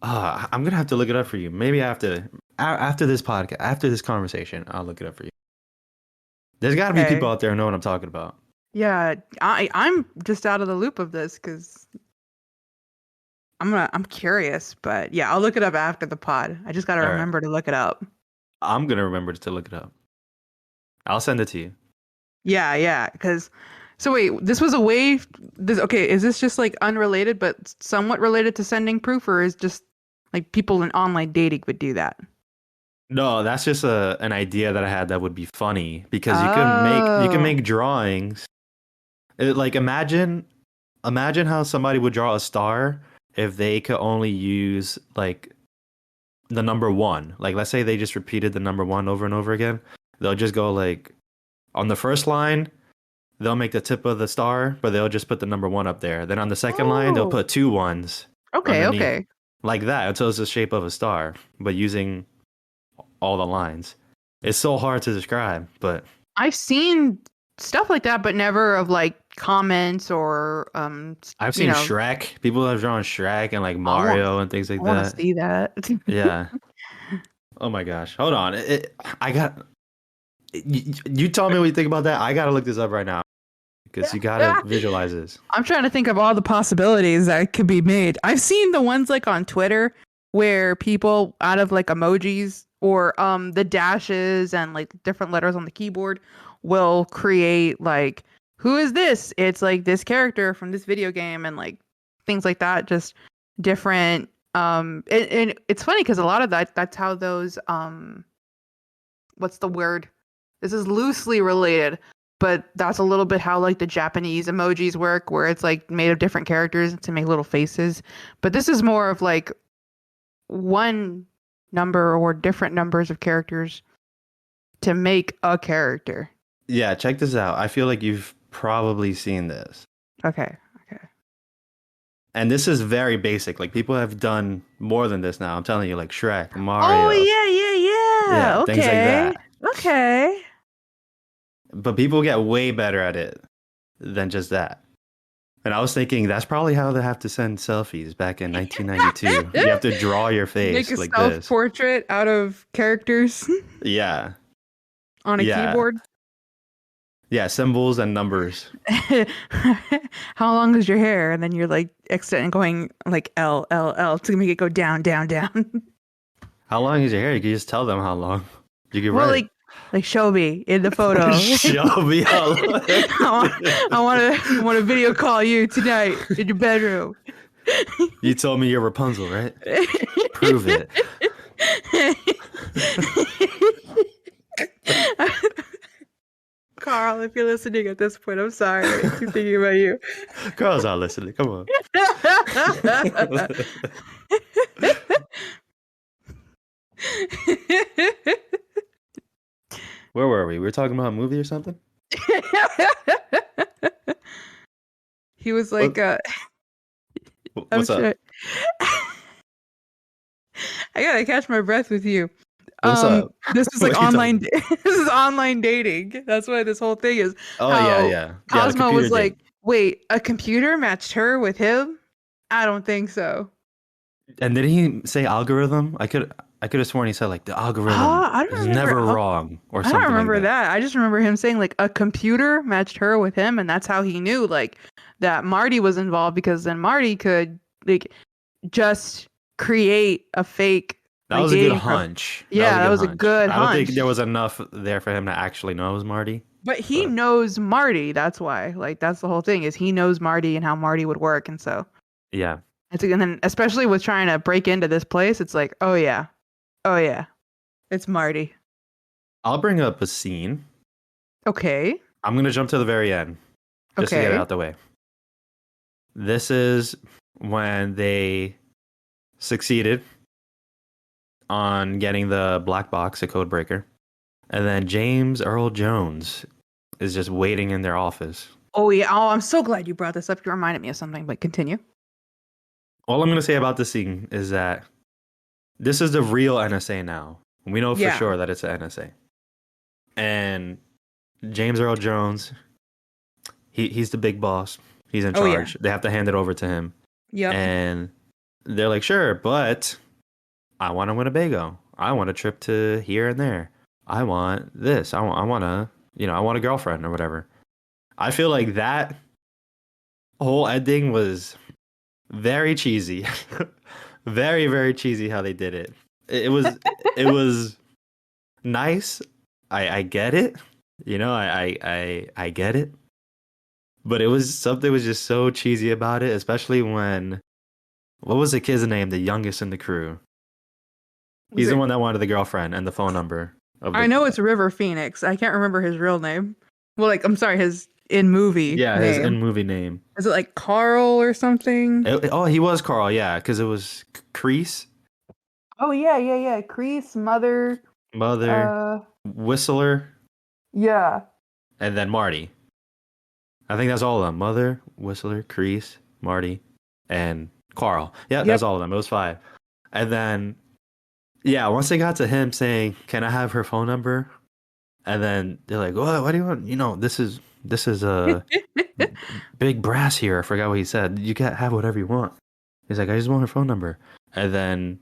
I'm gonna have to look it up for you. Maybe after this podcast, after this conversation, I'll look it up for you. There's got to be people Okay. out there who know what I'm talking about. Yeah, I'm just out of the loop of this because I'm curious, but yeah, I'll look it up after the pod. I just gotta All right, remember to look it up. I'm gonna remember to look it up. I'll send it to you. Yeah, yeah, because so wait, this was a way this okay, is this just like unrelated but somewhat related to sending proof or is just like people in online dating would do that? No, that's just an idea that I had that would be funny because you can Oh. make drawings. Like imagine how somebody would draw a star if they could only use like the number one. Like let's say they just repeated the number one over and over again. They'll just go like on the first line, they'll make the tip of the star, but they'll just put the number one up there. Then on the second line, they'll Oh. put two ones Okay, underneath okay. like that until it's the shape of a star, but using all the lines. It's so hard to describe, but I've seen stuff like that, but never of like comments or I've you seen know, Shrek. People have drawn Shrek and like I want Mario and things I like want to that. see that. Yeah. Oh my gosh. Hold on. I got. You tell me what you think about that. I gotta look this up right now because you gotta visualize this. I'm trying to think of all the possibilities that could be made. I've seen the ones like on Twitter where people out of like emojis or the dashes and like different letters on the keyboard will create like who is this? It's like this character from this video game and like things like that just different and it's funny cuz a lot of that's how those what's the word? This is loosely related, but that's a little bit how like the Japanese emojis work, where it's like made of different characters to make little faces. But this is more of like one number or different numbers of characters to make a character. Yeah, check this out. I feel like you've probably seen this, Okay. Okay. and this is very basic. Like people have done more than this now. I'm telling you, like Shrek, Oh Mario, yeah, yeah, yeah, yeah. things like Okay. that. Okay. But people get way better at it than just that. And I was thinking that's probably how they have to send selfies back in 1992. You have to draw your Make face a like self this. portrait out of characters Yeah. on a Yeah. keyboard. Yeah, symbols and numbers. How long is your hair? And then you're like extending going like L L L to make it go down down down. How long is your hair? You can just tell them how long. You can Well, write. like show me in the photo. Show me how long. I want to video call you tonight in your bedroom. You told me you're Rapunzel, right? Prove it. Carl, if you're listening at this point, I'm sorry. I keep thinking about you. Girls are listening. Come on. Where were we? We were talking about a movie or something? He was What, like, I'm what's up? sure. I gotta catch my breath with you. What's up? This is like What are you talking online. about? This is online dating. That's why this whole thing is Oh yeah, how yeah, yeah. The Cosmo computer was date. like, "Wait, a computer matched her with him? I don't think so." And did he say algorithm? I could have sworn he said like the algorithm I don't is remember. never Oh, wrong or I don't something like remember that. that. I just remember him saying like a computer matched her with him, and that's how he knew like that Marty was involved because then Marty could like just create a fake That like was a good dating profile. hunch. That was Yeah, a that good was a hunch. good I don't think there hunch. was enough there for him to actually know it was Marty. But he But knows Marty. That's why. Like that's the whole thing is he knows Marty and how Marty would work, and so yeah, and then especially with trying to break into this place, it's like, oh yeah, it's Marty. I'll bring up a scene. Okay, I'm gonna jump to the very end just to get it okay. out the way. This is when they succeeded on getting the black box, a code breaker, and then James Earl Jones is just waiting in their office. Oh yeah. Oh, I'm so glad you brought this up. You reminded me of something. But continue. All I'm gonna say about this scene is that this is the real NSA now. We know for Yeah. sure that it's an NSA. And James Earl Jones, he's the big boss. He's in Oh yeah. charge. They have to hand it over to him. Yep. And they're like, sure, but I want a Winnebago. I want a trip to here and there. I want this. I want a girlfriend or whatever. I feel like that whole ending was very cheesy. Very, very cheesy how they did it. It was nice. I get it. I get it. But it was something was just so cheesy about it, especially when what was the kid's name? The youngest in the crew. Was He's the it? one that wanted the girlfriend and the phone number of I the know it's River Phoenix. I can't remember his real name. Well, like I'm sorry, his in movie yeah, his in name. movie name. Is it like Carl or something? Oh, he was Carl, yeah, because it was Crease, Oh yeah, yeah, yeah. Crease, mother. Mother, Uh, Whistler, yeah. and then Marty. I think that's all of them. Mother, Whistler, Crease, Marty, and Carl. Yeah, that's Yep. all of them. It was five. And then, yeah, once they got to him saying, "Can I have her phone number?" And then they're like, What do you want? This is a big brass here. I forgot what he said. You can have whatever you want." He's like, "I just want her phone number." And then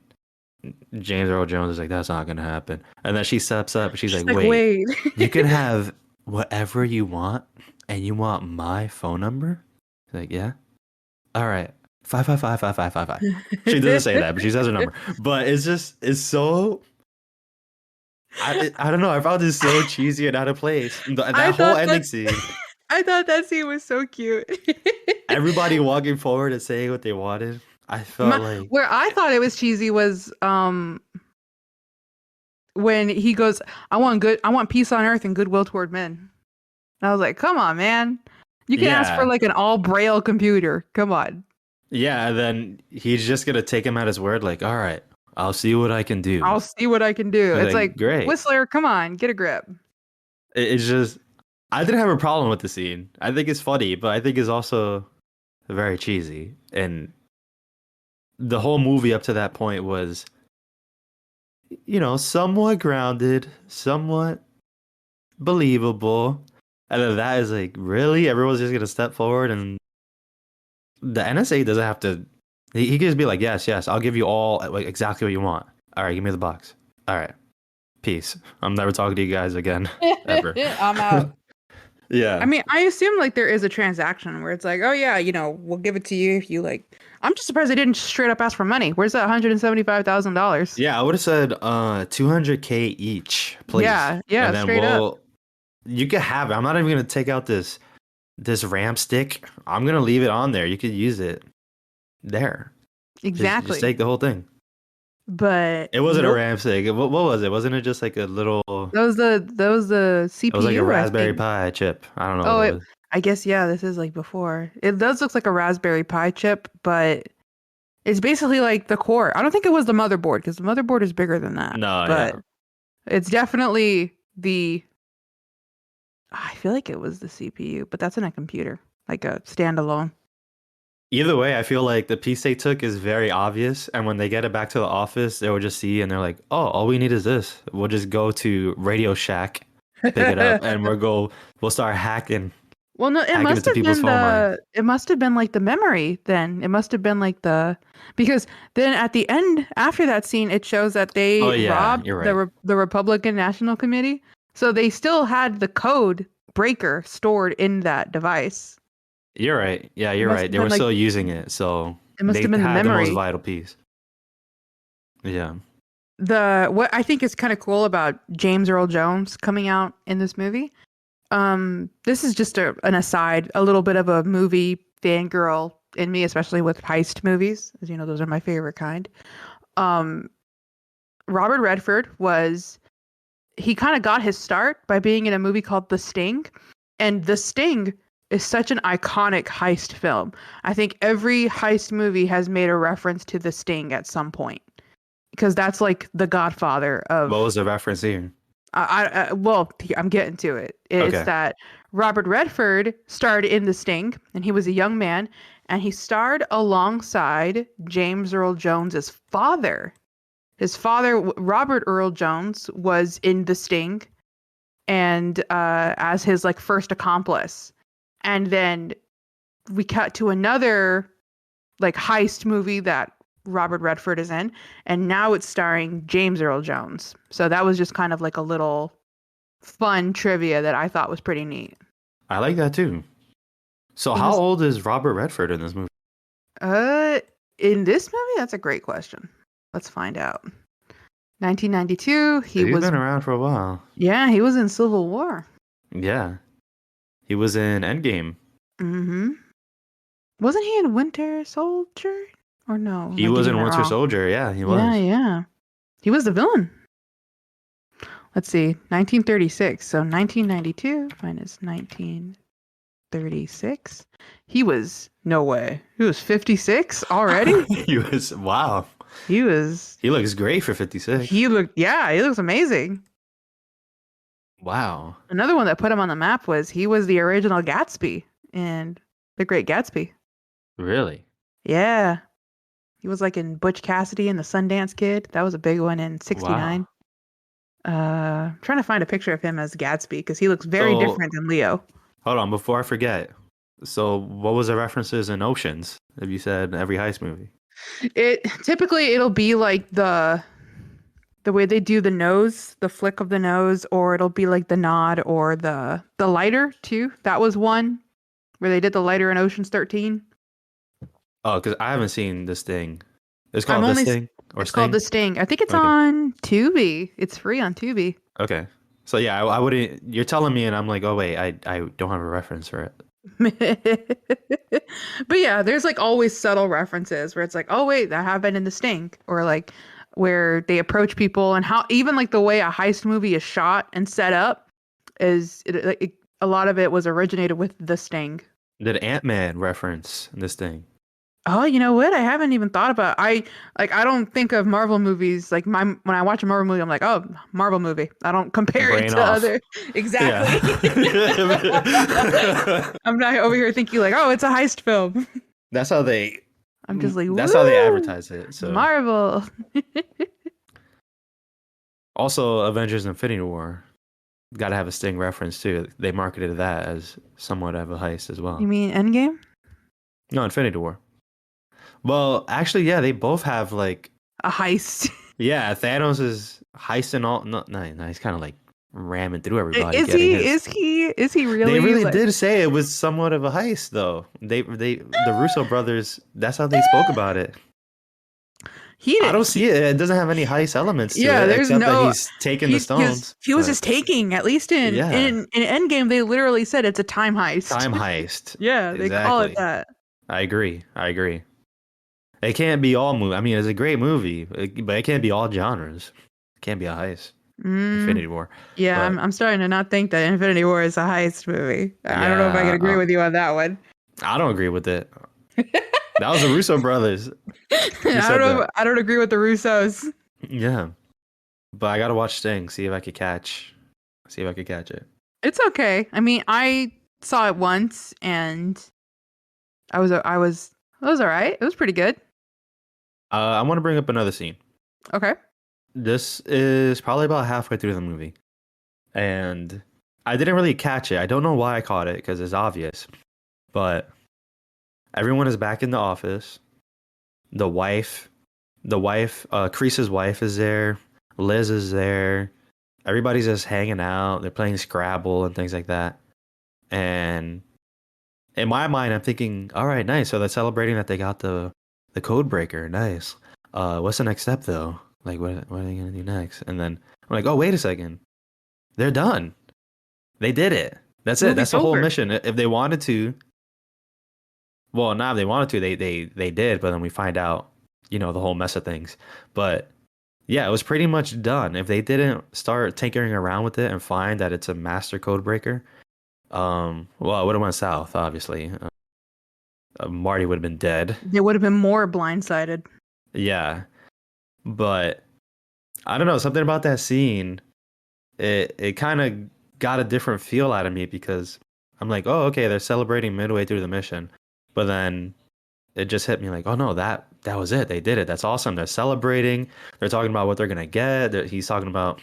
James Earl Jones is like, "That's not gonna happen." And then she steps up. And she's She's like, like, "Wait, wait. you can have whatever you want, and you want my phone number?" He's like, "Yeah, all right, 555 555 555." She doesn't say that, but she says her number. But it's so I don't know. I found this so cheesy and out of place. I That whole thought ending that scene, I thought that scene was so cute. everybody walking forward and saying what they wanted. I felt like, Where I thought it was cheesy was when he goes, I want peace on earth and goodwill toward men. And I was like, come on, man. You can ask for yeah, like an all braille computer. Come on. yeah. And then he's just gonna take him at his word, like, all right, I'll see what I can do. I'll see what I can do. He's It's like, like, great. Whistler, come on, get a grip. It's just, I didn't have a problem with the scene. I think it's funny, but I think it's also very cheesy. And the whole movie up to that point was, somewhat grounded, somewhat believable. And then that is like, really? Everyone's just gonna step forward and the NSA doesn't have to. He can just be like, yes, yes, I'll give you all like exactly what you want. All right, give me the box. All right, peace. I'm never talking to you guys again, ever. I'm out. I Yeah, mean, I assume like there is a transaction where it's like, oh yeah, we'll give it to you if you like. I'm just surprised they didn't straight up ask for money. Where's that $175,000? yeah. I would have said 200K each, please, Yeah, yeah, and then straight up. you can have it. I'm not even gonna take out this RAM stick. I'm gonna leave it on there. You could use it there. Just Exactly. take the whole thing. But It wasn't a nope. RAM stick. What was it? Wasn't it just like a little? That was the It was like a CPU, I Raspberry think. Pi chip. I don't know what Oh, it was. I guess yeah, this is like before. It does look like a Raspberry Pi chip, but it's basically like the core. I don't think it was the motherboard because the motherboard is bigger than that. No, But yeah. it's definitely the feel like it was the CPU, but that's in a computer, like a standalone. Either way, I feel like the piece they took is very obvious, and when they get it back to the office, they will just see and they're like, "Oh, all we need is this. We'll just go to Radio Shack, pick it up, and we'll start hacking Well, no, hacking into people's phone line." it must have been like the memory then. It must have been like because then at the end, after that scene, it shows that Oh they yeah, robbed you're right. The Republican National Committee. So they still had the code breaker stored in that device. You're right. Yeah, It you're must right. have They been were like still using it, so it must they have been the had the most memory. vital piece. Yeah. What I think is kind of cool about James Earl Jones coming out in this movie. This is just an aside, a little bit of a movie fangirl in me, especially with heist movies, as you know, those are my favorite kind. Um, Robert Redford he kind of got his start by being in a movie called The Sting, and The Sting is such an iconic heist film. I think every heist movie has made a reference to The Sting at some point because that's like the godfather What of was the reference here? well, I'm getting to it. It's Okay. that Robert Redford starred in The Sting, and he was a young man, and he starred alongside James Earl Jones's father. His father, Robert Earl Jones, was in The Sting, and as his like first accomplice. And then we cut to another like heist movie that Robert Redford is in, and now it's starring James Earl Jones. So that was just kind of like a little fun trivia that I thought was pretty neat. I like that too. So He how was old is Robert Redford in this movie? in this movie, that's a great question. Let's find out. 1992, he He's was been around for a while. yeah, he was in Civil War. Yeah. He was in Endgame. Mhm. Wasn't he in Winter Soldier? Or no, am He I was getting in that Winter wrong? Soldier. Yeah, he Yeah, was. yeah. He was the villain. Let's see, 1936. So 1992 minus 1936. He was, no way. He was 56 already? He was, wow. He was, He looks great for 56. yeah, he looks amazing. Wow. Another one that put him on the map was he was the original Gatsby in The Great Gatsby. Really? Yeah. He was like in Butch Cassidy and the Sundance Kid. That was a big one in 69. Wow. Trying to find a picture of him as Gatsby because he looks very So, different than Leo. hold on, before I forget. So, what was the references in Oceans? If you said every heist movie. It'll be like the way they do the nose, the flick of the nose, or it'll be like the nod or the lighter too. That was one where they did the lighter in Ocean's 13. Oh, because I haven't seen this thing. It's I'm called This only Thing or It's called Sting? The Sting. I think it's Okay. on Tubi. It's free on Tubi. Okay. So yeah, I wouldn't. You're telling me, and I'm like, oh wait, I don't have a reference for it. But yeah, there's like always subtle references where it's like, oh wait, that happened in The Sting, or like where they approach people and how even like the way a heist movie is shot and set up a lot of it was originated with The Sting. Did Ant-Man reference this thing? Oh, you know what? I haven't even thought about. I don't think of Marvel movies like when I watch a Marvel movie, I'm like, oh, Marvel movie. I don't compare it Brain to off. other. Exactly. Yeah. I'm not over here thinking like, oh, it's a heist film. That's how they. I'm just like, That's how they woo, advertise it. So Marvel. also, Avengers: Infinity War got to have a Sting reference too. They marketed that as somewhat of a heist as well. You mean Endgame? No, Infinity War. Well, actually, yeah, they both have like. A heist. Yeah, Thanos is heisting all. No, he's kind of like ramming through everybody. Is getting he? his. Is he really? They really like, did say it was somewhat of a heist, though. The Russo brothers. That's how they spoke about it. he I did. don't see it. It doesn't have any heist elements to Yeah, it, there's except that no. he's taking the stones. He was but just taking. At least Yeah. in Endgame, they literally said it's a time heist. time heist. Yeah, they call it Exactly. that. I agree. It can't be all movie. I mean, it's a great movie, but it can't be all genres. It can't be a heist. Infinity War. Yeah, But I'm starting to not think that Infinity War is a heist movie. I don't know if I can agree with you on that one. I don't agree with it. That was the Russo brothers. I don't agree with the Russos. Yeah. But I gotta watch Sting, see if I could catch it. It's okay. I mean, I saw it once and it was all right. It was pretty good. I want to bring up another scene. Okay. This is probably about halfway through the movie, and I didn't really catch it. I don't know why I caught it because it's obvious, but everyone is back in the office. The wife, Crease's wife is there. Liz is there. Everybody's just hanging out. They're playing Scrabble and things like that. And in my mind, I'm thinking, all right, nice. So they're celebrating that they got the code breaker. Nice. What's the next step though? Like, what are they gonna do next? And then I'm like, oh, wait a second. They're done. They did it. That's it. That's Movie's the whole over. mission. If they wanted to, well, not if they wanted to, they did. But then we find out, the whole mess of things. But yeah, it was pretty much done. If they didn't start tinkering around with it and find that it's a master code breaker, well, it would have went south, obviously. Marty would have been dead. They would have been more blindsided. Yeah, but I don't know, something about that scene. It kind of got a different feel out of me because I'm like, oh, okay, they're celebrating midway through the mission, but then it just hit me like, oh no, that was it. They did it. That's awesome. They're celebrating. They're talking about what they're gonna get. He's talking about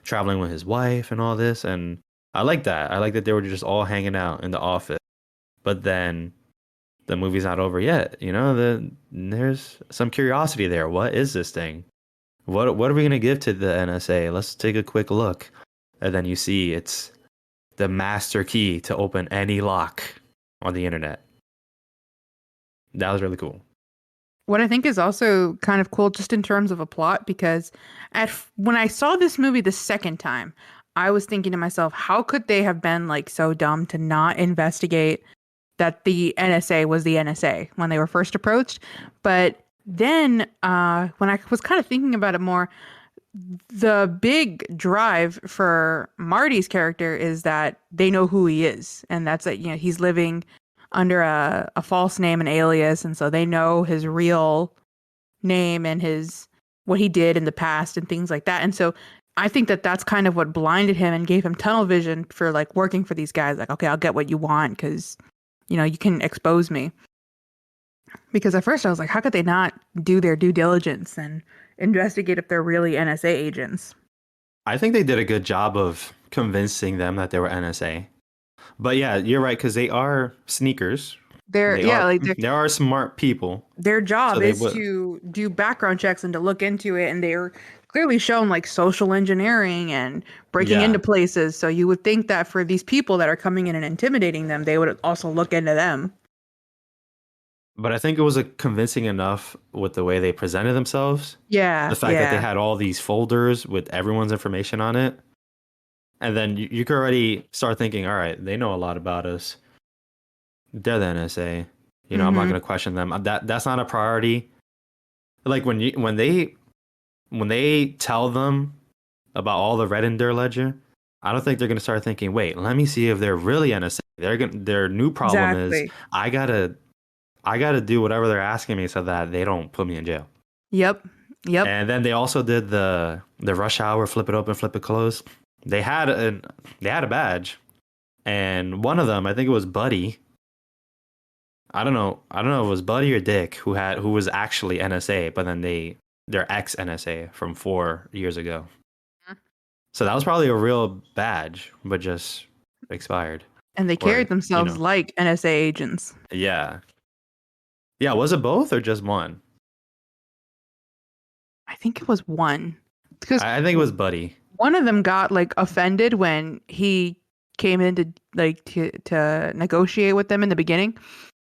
traveling with his wife and all this, and I like that. I like that they were just all hanging out in the office. But then the movie's not over yet. There's some curiosity there. What is this thing? What are we gonna give to the NSA? Let's take a quick look, and then you see it's the master key to open any lock on the internet. That was really cool. What I think is also kind of cool, just in terms of a plot, because when I saw this movie the second time, I was thinking to myself, how could they have been like so dumb to not investigate that the NSA was the NSA when they were first approached? But then, when I was kind of thinking about it more, the big drive for Marty's character is that they know who he is, and that's that, he's living under a false name and alias, and so they know his real name and his what he did in the past and things like that. And so I think that that's kind of what blinded him and gave him tunnel vision for like working for these guys. Like, okay, I'll get what you want because you can expose me. Because at first I was like, how could they not do their due diligence and investigate if they're really NSA agents? I think they did a good job of convincing them that they were NSA. But yeah, you're right because they are sneakers. They're They yeah, are like they are smart people. their So job they is would. to do background checks and to look into it, and they're clearly shown like social engineering and breaking into Yeah, places. So you would think that for these people that are coming in and intimidating them, they would also look into them. but I think it was a convincing enough with the way they presented themselves. Yeah, The fact that they yeah. had all these folders with everyone's information on it, and then you could already start thinking, all right, they know a lot about us. They're the NSA. I'm not Mm-hmm. going to question them. That's not a priority. Like when they tell them about all the red in their ledger, I don't think they're going to start thinking, wait, let me see if they're really NSA. Their new problem is Exactly. I gotta I gotta do whatever they're asking me so that they don't put me in jail. Yep. Yep. And then they also did the rush hour, flip it open, flip it close. They had a badge, and one of them, I think it was Buddy. I don't know if it was Buddy or Dick who was actually NSA, but then they're ex NSA from 4 years ago. So that was probably a real badge, but just expired. And they Or carried themselves like NSA agents. yeah, yeah. Was it both or just one? I think it was one. Because I think it was Buddy. one of them got like offended when he came in to like to negotiate with them in the beginning,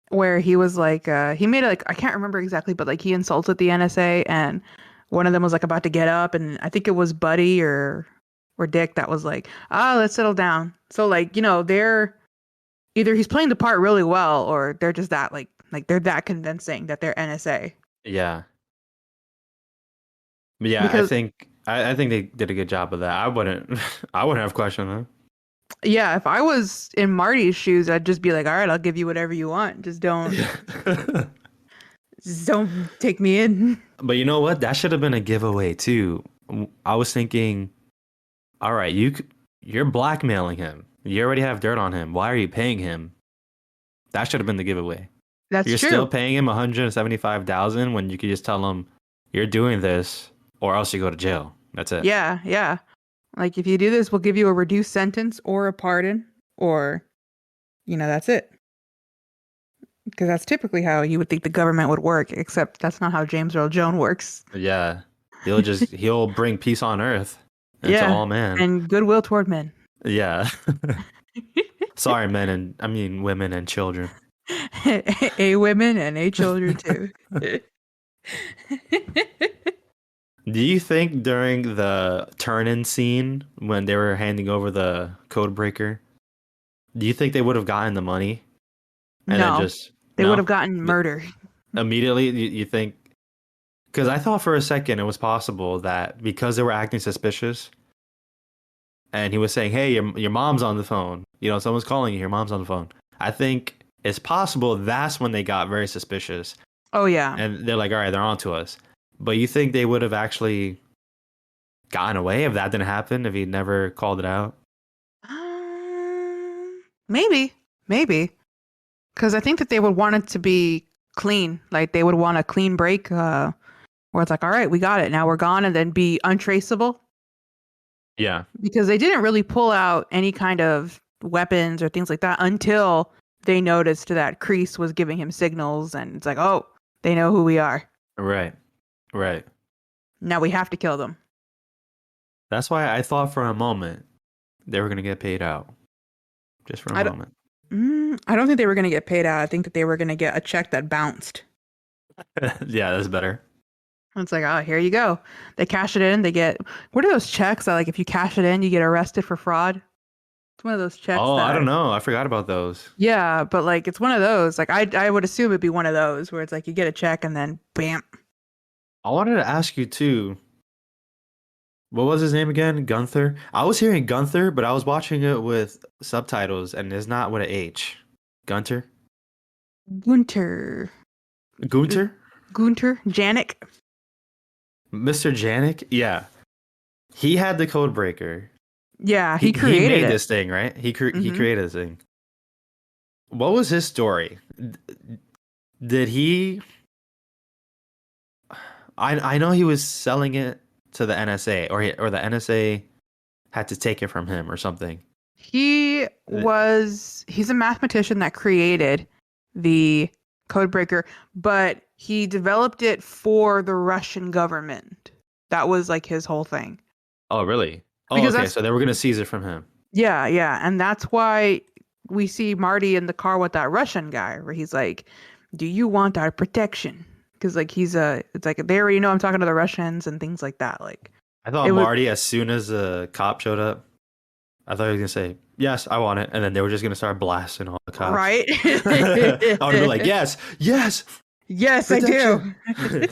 where he was like he made it like, I can't remember exactly, but like he insulted the NSA, and one of them was like about to get up, and I think it was Buddy or Dick that was like, let's settle down. So like, they're either he's playing the part really well, or they're just that like they're that convincing that they're NSA. Yeah, but yeah, I Because think I think they did a good job of that. I wouldn't I wouldn't have questioned them. yeah, if I was in Marty's shoes, I'd just be like, all right, I'll give you whatever you want. Just don't take me in. But you know what? That should have been a giveaway too. I was thinking, all right, you're blackmailing him. You already have dirt on him. Why are you paying him? That should have been the giveaway. That's You're still true. paying him 175,000 when you could just tell him you're doing this or else you go to jail. That's it. Yeah, yeah. Like if you do this, we'll give you a reduced sentence or a pardon, or that's it. Because that's typically how you would think the government would work, except that's not how James Earl Jones works. Yeah. He'll bring peace on earth and to Yeah, all men. and goodwill toward men. Yeah. Sorry, women and children. A women and a children too. Do you think during the turn-in scene when they were handing over the code breaker, do you think they would have gotten the money and then No, just they would no? have gotten murder. Immediately, you think? Because I thought for a second it was possible that because they were acting suspicious, and he was saying, "Hey, your mom's on the phone. Someone's calling you. Your mom's on the phone." I think it's possible that's when they got very suspicious, Oh yeah. and they're like, "All right, they're on to us." But you think they would have actually gotten away if that didn't happen, if he never called it out? Maybe, maybe, because I think that they would want it to be clean. Like they would want a clean break, where it's like, all right, we got it. Now we're gone, and then be untraceable. Yeah. Because they didn't really pull out any kind of weapons or things like that until they noticed that Kreese was giving him signals, and it's like, oh, they know who we are. Right. Right. Now we have to kill them. That's why I thought for a moment they were going to get paid out. Just for a moment. I don't think they were going to get paid out. I think that they were going to get a check that bounced. Yeah, that's better. It's like, oh, here you go. They cash it in. They get, what are those checks that, like, if you cash it in, you get arrested for fraud? It's one of those checks. Oh, I don't know. I forgot about those. Yeah, but like, it's one of those. Like, I would assume it'd be one of those where it's like you get a check and then bam. I wanted to ask you too. What was his name again? Gunther? I was hearing Gunther, but I was watching it with subtitles and it's not with an H. Gunter? Gunter. Gunter? Gunter? Janik? Mr. Janik? Yeah. He had the code breaker. Yeah, He created made it. this thing, right? He created this thing. What was his story? Did he... I know he was selling it to the NSA, or the NSA had to take it from him or something. He's a mathematician that created the codebreaker, but he developed it for the Russian government. That was like his whole thing. Oh, really? Oh, Because okay. So they were going to seize it from him. Yeah, yeah. And that's why we see Marty in the car with that Russian guy where he's like, do you want our protection? Because like it's like they already know I'm talking to the Russians and things like that. Like I thought Marty, as soon as the cop showed up, I thought he was going to say, yes, I want it. And then they were just going to start blasting all the cops. Right? I would be like, yes, yes. Yes, protection. I do.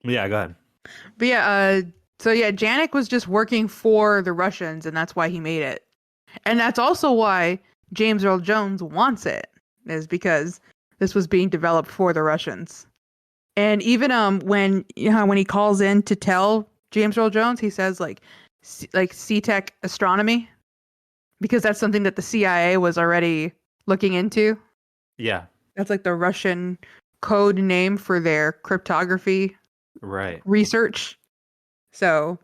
Yeah, go ahead. But yeah, so yeah, Janik was just working for the Russians, and that's why he made it. And that's also why James Earl Jones wants it, is because this was being developed for the Russians. And even when he calls in to tell James Earl Jones, he says like C-Tech astronomy, because that's something that the CIA was already looking into. Yeah. That's like the Russian code name for their cryptography research. So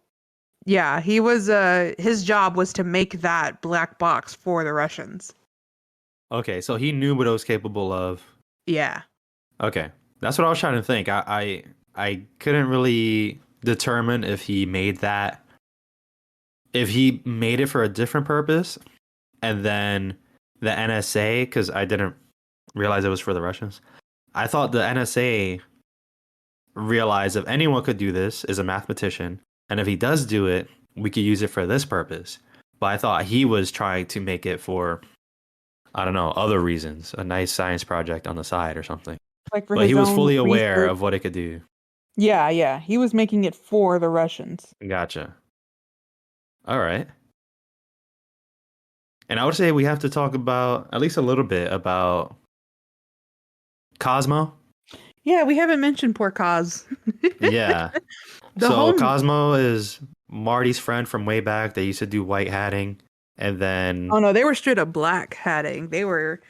yeah, he was his job was to make that black box for the Russians. Okay, so he knew what it was capable of. Yeah. Okay. That's what I was trying to think. I couldn't really determine if he made it for a different purpose, and then the NSA, because I didn't realize it was for the Russians. I thought the NSA realized if anyone could do this is a mathematician, and if he does do it, we could use it for this purpose. But I thought he was trying to make it for, I don't know, other reasons, a nice science project on the side or something. But he was fully aware of what it could do. Yeah, yeah. He was making it for the Russians. Gotcha. All right. And I would say we have to talk about, at least a little bit, about Cosmo. Yeah, we haven't mentioned poor Cos. Yeah. So Cosmo is Marty's friend from way back. They used to do white hatting, and then Oh no, they were straight up black hatting. They were oh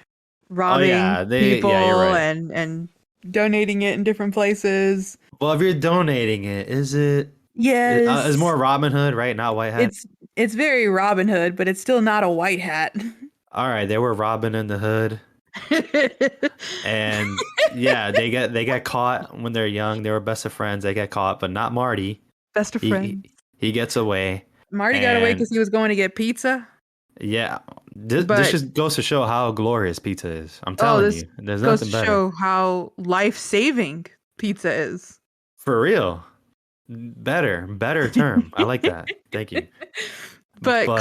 robbing yeah, you're people right. and donating it in different places. Well, if you're donating it, is Yes. more Robin Hood, right? Not white hat. It's very Robin Hood, but it's still not a white hat. All right, they were Robin in the Hood, and yeah, they get caught when they're young. They were best of friends. They get caught, but not Marty. Best of He friends. he gets away, Marty got away and because he was going to get pizza. yeah, this But just goes to show how glorious pizza is. I'm oh, telling this you, there's goes to nothing better. show how life-saving pizza is. For real. Better term. I like that. Thank you. But But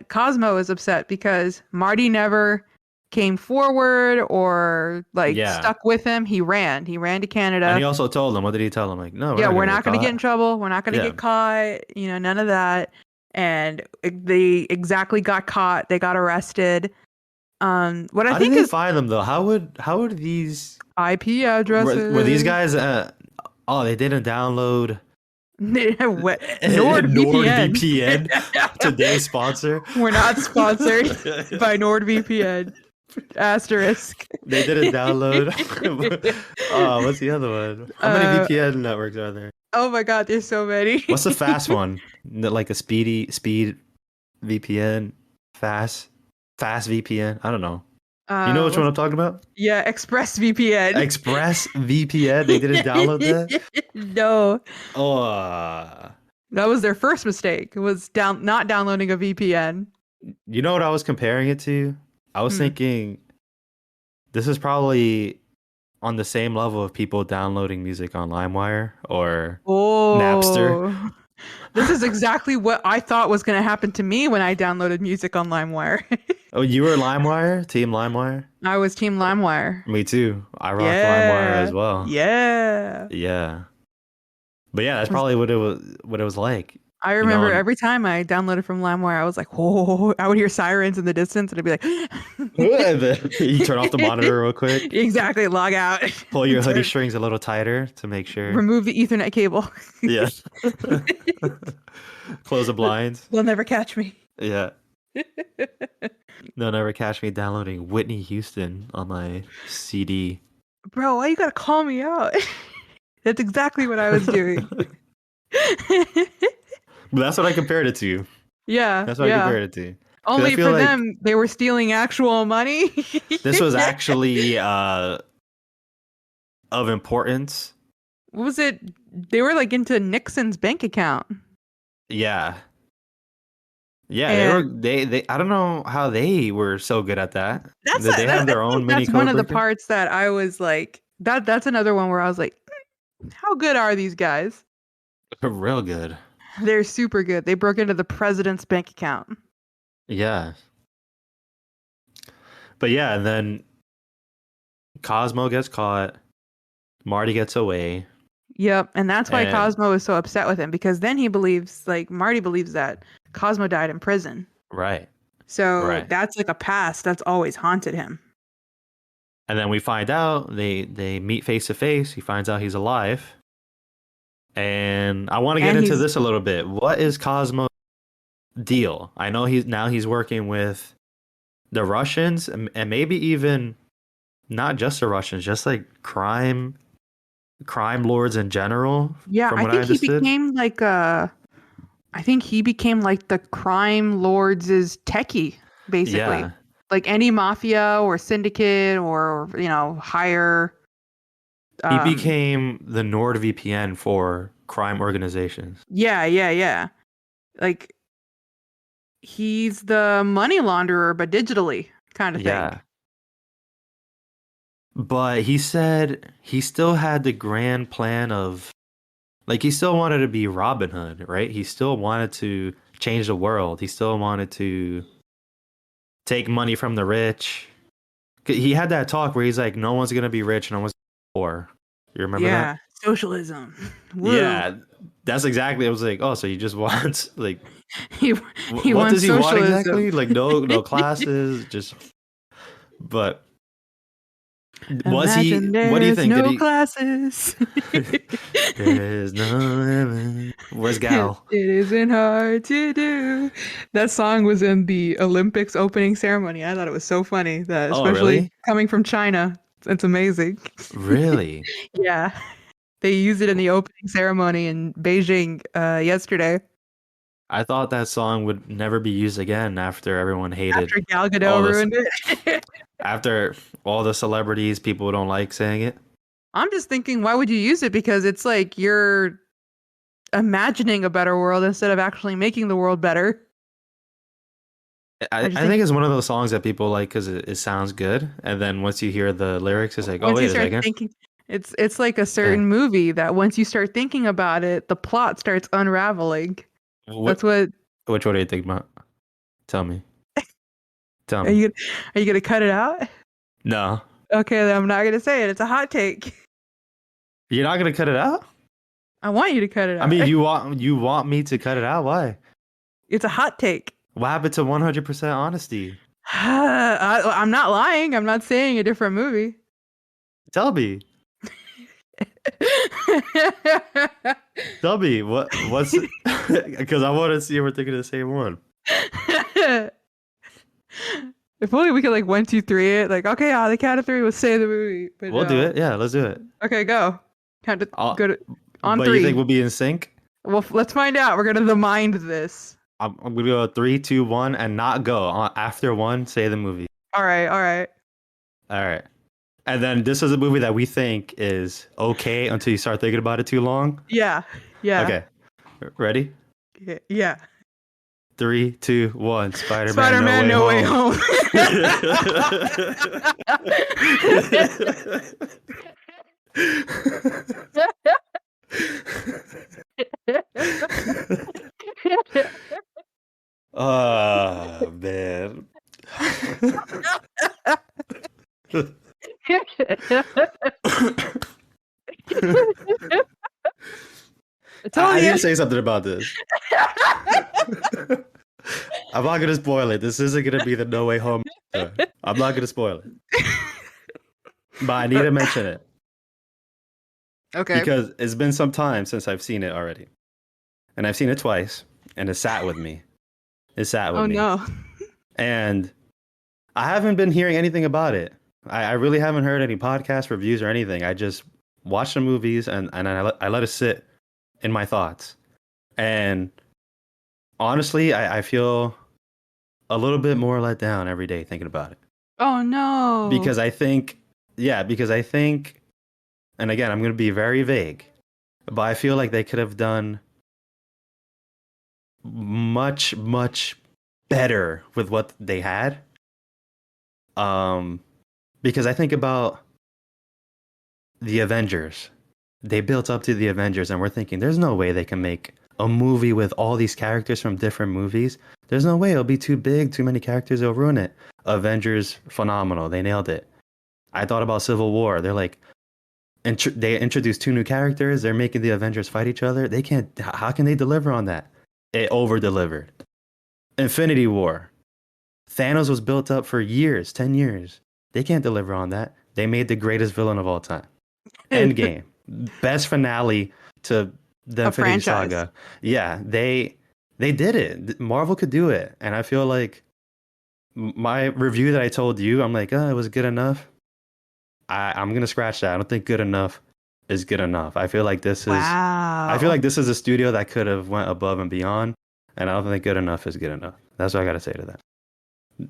Cosmo is upset because Marty never came forward or like yeah. stuck with him. He ran. He ran to And Canada. he also told them, what did he tell them? Like, no, we're Yeah, not we're gonna get not going to get in caught. trouble. We're not going to Yeah. get caught. You know, none of that. And they exactly got caught. They got arrested. What I How did think they is find them though? How would these IP were these addresses. guys oh, they didn't download NordVPN. NordVPN, today's sponsor. We're not sponsored by NordVPN. Asterisk. They didn't download. Oh, what's the other one? How many Uh, VPN networks are there? oh my god, there's so many. What's the fast one? Like a speed VPN, fast VPN. I don't know. You know which one I'm talking about? Yeah, ExpressVPN. Express VPN. They didn't download that. No, Oh, that was their first mistake. It was not downloading a VPN. you know what I was comparing it to? I was Hmm. thinking this is probably on the same level of people downloading music on LimeWire or Napster. Oh, this is exactly what I thought was going to happen to me when I downloaded music on LimeWire. Oh, you were LimeWire? Team LimeWire? I was Team LimeWire. Me too. I rock LimeWire Yeah, as well. yeah. Yeah. But yeah, that's probably what it was like. I You know, remember and every time I downloaded from LimeWire, I was like, "Whoa!" I would hear sirens in the distance, and I'd be like, you turn off the monitor real quick, "Exactly, log out, pull your hoodie Turn- strings a little tighter to make sure. remove the Ethernet cable. Yeah. Close the blinds. They'll never catch me." Yeah. They'll never catch me downloading Whitney Houston on my CD. Bro, why you gotta call me out? That's exactly what I was doing. But that's what I compared it to. Yeah, That's what I yeah. compared it to. 'Cause I Only feel for like them, they were stealing actual money. this was actually of importance. What was it? They were like into Nixon's bank account. Yeah. Yeah, And they I don't know how they were so good at that. that's Did they have I their own think mini that's one code of the breaker? parts that I was like, that's another one where I was like, how good are these guys? Real good. They're super good. They broke into the president's bank account. Yeah. But yeah, and then Cosmo gets caught, Marty gets away. Yep, and that's why And Cosmo is so upset with him because then he believes, like Marty believes that Cosmo died in prison. right. So Right. that's like a past that's always haunted him. And then we find out they meet face to face. He finds out he's alive. And I want to get And into he's this a little bit. What is Cosmo's deal? I know he's working with the Russians and maybe even not just the Russians, just like crime lords in general, yeah, from I what I think he understood. became like the crime lords' techie, basically. Yeah. Like any mafia or syndicate or higher He um became the NordVPN for crime organizations. yeah. Like he's the money launderer but digitally kind of thing. Yeah. But he said he still had the grand plan of, like, he still wanted to be Robin Hood, right? He still wanted to change the world. He still wanted to take money from the rich. He had that talk where he's like, no one's going to be rich, no one's poor. You remember Yeah, that? socialism. Woo. Yeah, that's exactly. It was like, oh, so he just wants, like, He he what wants does he want socialism. exactly? Like, no classes, just, but Was he? Imagine What do you there's think? Did no he? classes. There's no limit. Where's It Gal? isn't hard to do. That song was in the Olympics opening ceremony. I thought it was so funny that, Oh, especially really? coming from China, it's amazing. Really? Yeah, they used it in the opening ceremony in Beijing yesterday I thought that song would never be used again after everyone hated after Gal all Gadot this. ruined it. After all the celebrities, people don't like saying it. I'm just thinking, why would you use it? Because it's like you're imagining a better world instead of actually making the world better. I just I think think it's one of those songs that people like because it sounds good, and then once you hear the lyrics, it's like, oh once you wait a start second. thinking, it's like a Uh, certain movie that once you start thinking about it, the plot starts unraveling. That's what? what. Which one do you think about? Tell me. Tell Are me. you gonna cut it out? No, Okay, then I'm not gonna say it. It's a hot take. you're not gonna cut it out. I want you to cut it I mean, out. you want me to cut it out? Why? It's a hot take. What happened to 100% honesty? I'm not lying. I'm not saying a different movie. Tell me. Tell me what's because I want to see if we're thinking of the same one. If only we could like 1, 2, 3 it. Like, okay, the count of 3 will say the movie. But We'll do no. it. Yeah, let's do it. Okay, go. Count to I'll, go to on but 3. you think we'll be in sync? Well, let's find out. We're gonna the mind this. I'm gonna go 3, 2, 1, and not go. After one, say the movie. All right, all right. All right. And then this is a movie that we think is okay until you start thinking about it too long. Yeah, yeah. Okay. Ready? Yeah. 3, 2, 1. Spider-Man, Spider-Man, No Way Home. Oh man. I need to say something about this. I'm not gonna spoil it. This isn't gonna be the No Way Home. I'm not gonna spoil it. But I need to mention it. Okay. Because it's been some time since I've seen it already. And I've seen it twice. And it sat with me. It sat with me. Oh no. And I haven't been hearing anything about it. I really haven't heard any podcast reviews or anything. I just watched the movies and I let it sit in my thoughts. And honestly, I feel a little bit more let down every day thinking about it. Oh no. Because I think, and again, I'm going to be very vague, but I feel like they could have done much, much better with what they had. Because I think about the Avengers. They built up to the Avengers, and we're thinking, there's no way they can make a movie with all these characters from different movies. There's no way. It'll be too big, too many characters, it'll ruin it. Avengers, phenomenal. They nailed it. I thought about Civil War. They're like, they introduced 2 new characters. They're making the Avengers fight each other. They can't. How can they deliver on that? It over delivered. Infinity War. Thanos was built up for years, 10 years. They can't deliver on that. They made the greatest villain of all time. Endgame. Best finale to the Infinity Saga. Yeah, they did it. Marvel could do it. And I feel like my review that I told you, I'm like, it was good enough. I'm going to scratch that. I don't think good enough is good enough. I feel like this is a studio that could have went above and beyond. And I don't think good enough is good enough. That's what I got to say to that.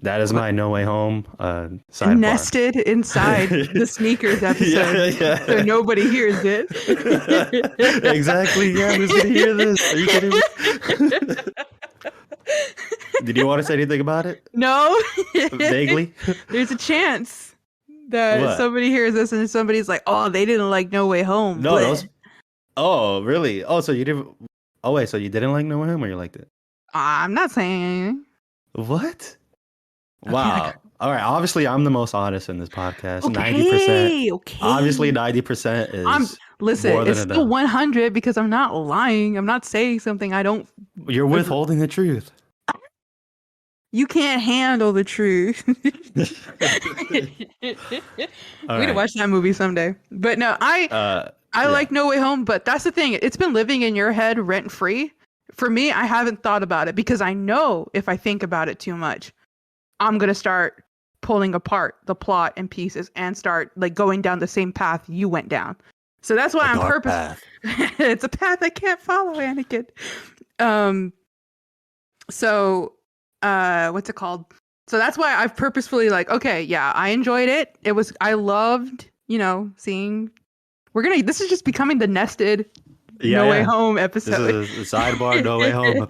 That is my No Way Home sidebar. Nested inside the sneakers episode, so nobody hears it. Exactly. Yeah, who's gonna hear this? Are you kidding me? Did you want to say anything about it? No. Vaguely. There's a chance that somebody hears this and somebody's like, "Oh, they didn't like No Way Home." No. Oh, really? Oh, so you didn't? Oh, wait. So you didn't like No Way Home, or you liked it? I'm not saying anything. What? Wow. All right. Obviously, I'm the most honest in this podcast. Okay, 90%. Okay. Obviously, 90% is listen, more than it's enough. still 100 because I'm not lying. I'm not saying something I don't. You're withholding the truth. You can't handle the truth. All We need to right. watch that movie someday. But no, I Yeah. like No Way Home, but that's the thing. It's been living in your head rent free. For me, I haven't thought about it because I know if I think about it too much, I'm gonna start pulling apart the plot in pieces and start like going down the same path you went down. So that's why A I'm dark purpose. path. It's a path I can't follow, Anakin. Um, so what's it called? So that's why I've purposefully like, okay, yeah, I enjoyed it. I loved, seeing this is just becoming the nested Yeah, No Way yeah. Home This episode. is a sidebar, no way home.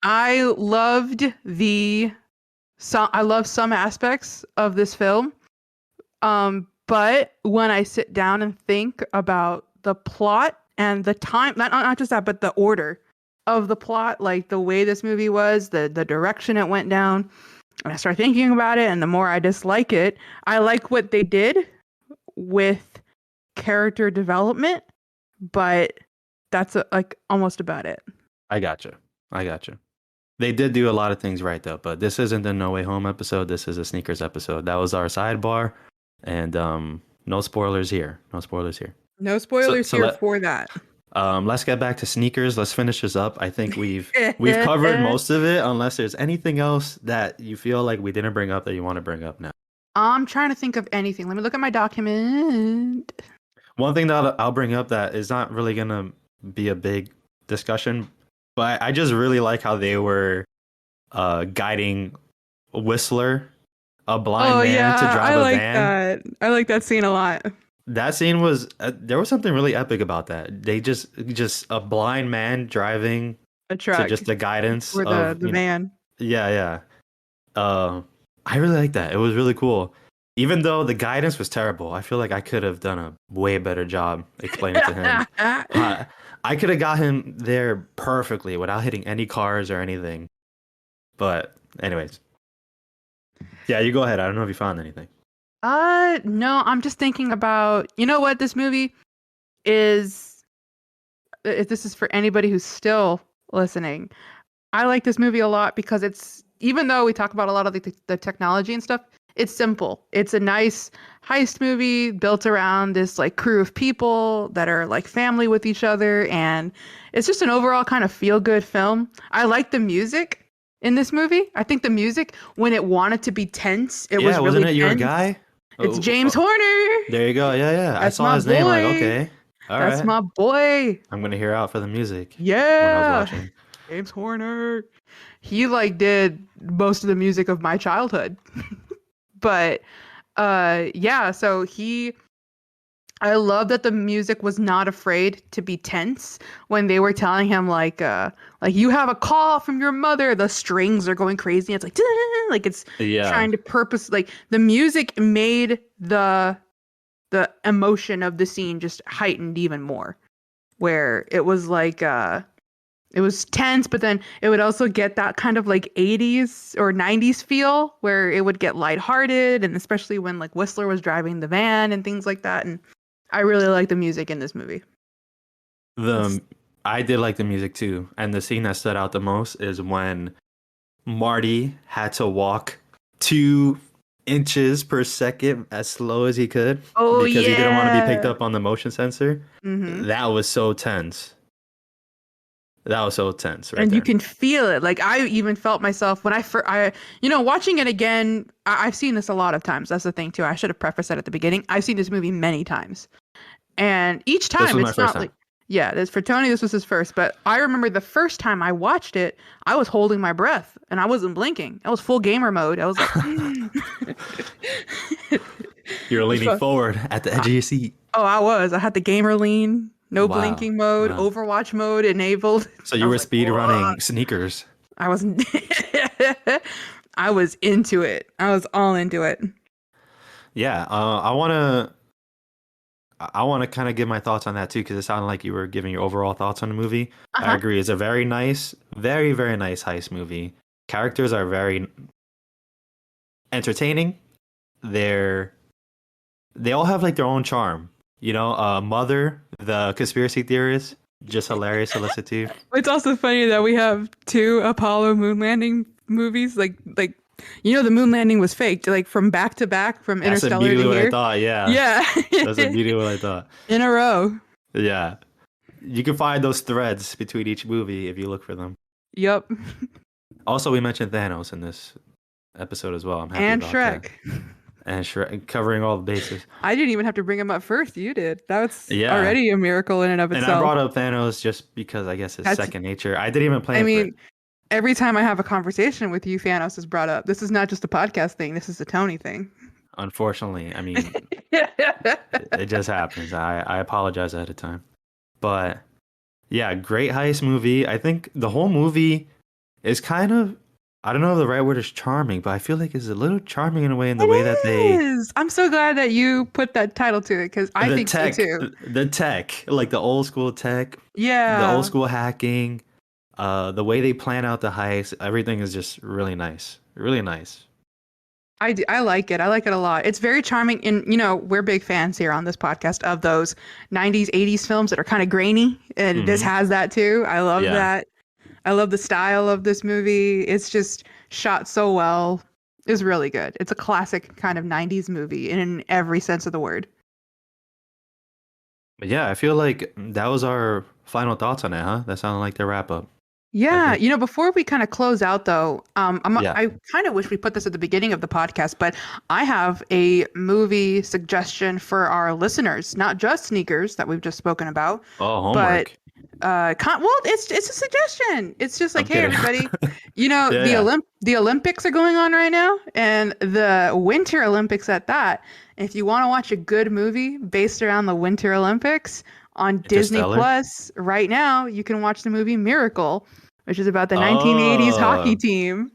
I loved I love some aspects of this film. But when I sit down and think about the plot and the time, not just that, but the order of the plot, like the way this movie was, the direction it went down, and I start thinking about it, and the more I dislike it, I like what they did with character development, but that's like almost about it. I gotcha. I gotcha. They did do a lot of things right though, but this isn't the No Way Home episode. This is a sneakers episode. That was our sidebar, and no spoilers here. No spoilers here. No So spoilers so here let for that. let's get back to sneakers. Let's finish this up. I think we've covered most of it, unless there's anything else that you feel like we didn't bring up that you want to bring up now. I'm trying to think of anything. Let me look at my document. One thing that I'll bring up that is not really gonna be a big discussion, but I just really like how they were guiding Whistler, a blind Oh man, to yeah, drive I a like van. that. I like that scene a lot. That scene was there was something really epic about that. They just a blind man driving A to truck just the guidance or the of, the van. yeah, yeah. Uh, I really like that. It was really cool. Even though the guidance was terrible, I feel like I could have done a way better job explaining to him. Uh, I could have got him there perfectly without hitting any cars or anything. But anyways, yeah, you go ahead. I don't know if you found anything. No, I'm just thinking about, you know what this movie is, if this is for anybody who's still listening. I like this movie a lot because it's, even though we talk about a lot of the technology and stuff, it's simple. It's a nice heist movie built around this like crew of people that are like family with each other, and it's just an overall kind of feel good film. I like the music in this movie. I think the music, when it wanted to be tense, it was Yeah, wasn't really it your tense. guy? It's Oh, James Horner. there you go. Yeah, yeah. I That's saw my his name. I'm like, boy. okay, all That's right. my boy. I'm gonna hear out for the music when I was Yeah. watching. James Horner. He like did most of the music of my childhood. But yeah, so I love that the music was not afraid to be tense when they were telling him like you have a call from your mother, the strings are going crazy. It's like like it's Yeah, trying to purpose, like the music made the emotion of the scene just heightened even more, where it was like it was tense, but then it would also get that kind of like 80s or 90s feel where it would get lighthearted, and especially when like Whistler was driving the van and things like that. And I really like the music in this movie. the I did like the music too, and the scene that stood out the most is when Marty had to walk 2 inches per second as slow as he could Oh because he didn't want to be picked yeah. up on the motion sensor. Hmm. That was so tense. That was so tense right And you there. can feel it. Like I even felt myself when watching it again. I've seen this a lot of times. That's the thing too. I should have prefaced that at the beginning. I've seen this movie many times. And each This time was my it's first not time. like, yeah, this for Tony, this was his first. But I remember the first time I watched it, I was holding my breath and I wasn't blinking. I was full gamer mode. I was like, You're leaning forward at the edge of your seat. oh, I was. I had the gamer lean, no Wow. blinking mode, Wow. Overwatch mode enabled. So I you was were like, speed "Whoa." running sneakers. I wasn't. I was into it. I was all into it. Yeah, I want to kind of give my thoughts on that too, because it sounded like you were giving your overall thoughts on the movie. I Uh-huh. agree. It's a very nice, very, very nice heist movie. Characters are very entertaining. They all have like their own charm. You know, Mother, the conspiracy theorist, just hilarious to listen to. It's also funny that we have two Apollo moon landing movies, like the moon landing was faked, like from back to back, from That's Interstellar to immediately what I here. thought. Yeah, Yeah, that's immediately what I thought. in a row. Yeah, you can find those threads between each movie if you look for them. Yep, Also, we mentioned Thanos in this episode as well. I'm happy and about that. Shrek. And Shrek, covering all the bases. I didn't even have to bring him up first. You did. That's Yeah. already a miracle in and of And I itself. brought up Thanos just because I guess it's That's- second nature. I didn't even I plan for mean, it. every time I have a conversation with you, Thanos is brought up. This is not just a podcast thing. This is a Tony thing. Unfortunately, I mean, it just happens. I apologize ahead of time. But yeah, great heist movie. I think the whole movie is kind of, I don't know if the right word is charming, but I feel like it's a little charming in a way, in the way that they is. I'm so glad that you put that title to it because I the think tech, so too. the tech, like the old school tech, Yeah. the old school hacking, the way they plan out the heist, everything is just really nice, really nice. I like it. I like it a lot. It's very charming. And, we're big fans here on this podcast of those 90s, 80s films that are kind of grainy. And this has that too. I love that. I love the style of this movie. It's just shot so well. It's really good. It's a classic kind of 90s movie in every sense of the word. But yeah, I feel like that was our final thoughts on it, huh? That sounded like the wrap up. Yeah, before we kind of close out though, Yeah. I kind of wish we put this at the beginning of the podcast, but I have a movie suggestion for our listeners, not just sneakers that we've just spoken about. Oh, homework. It's a suggestion. It's just like, I'm hey, kidding. everybody, Yeah. the Olympics are going on right now, and the Winter Olympics at that. If you want to watch a good movie based around the Winter Olympics on Disney Interstellar? Plus right now, you can watch the movie Miracle, which is about the 1980s hockey team.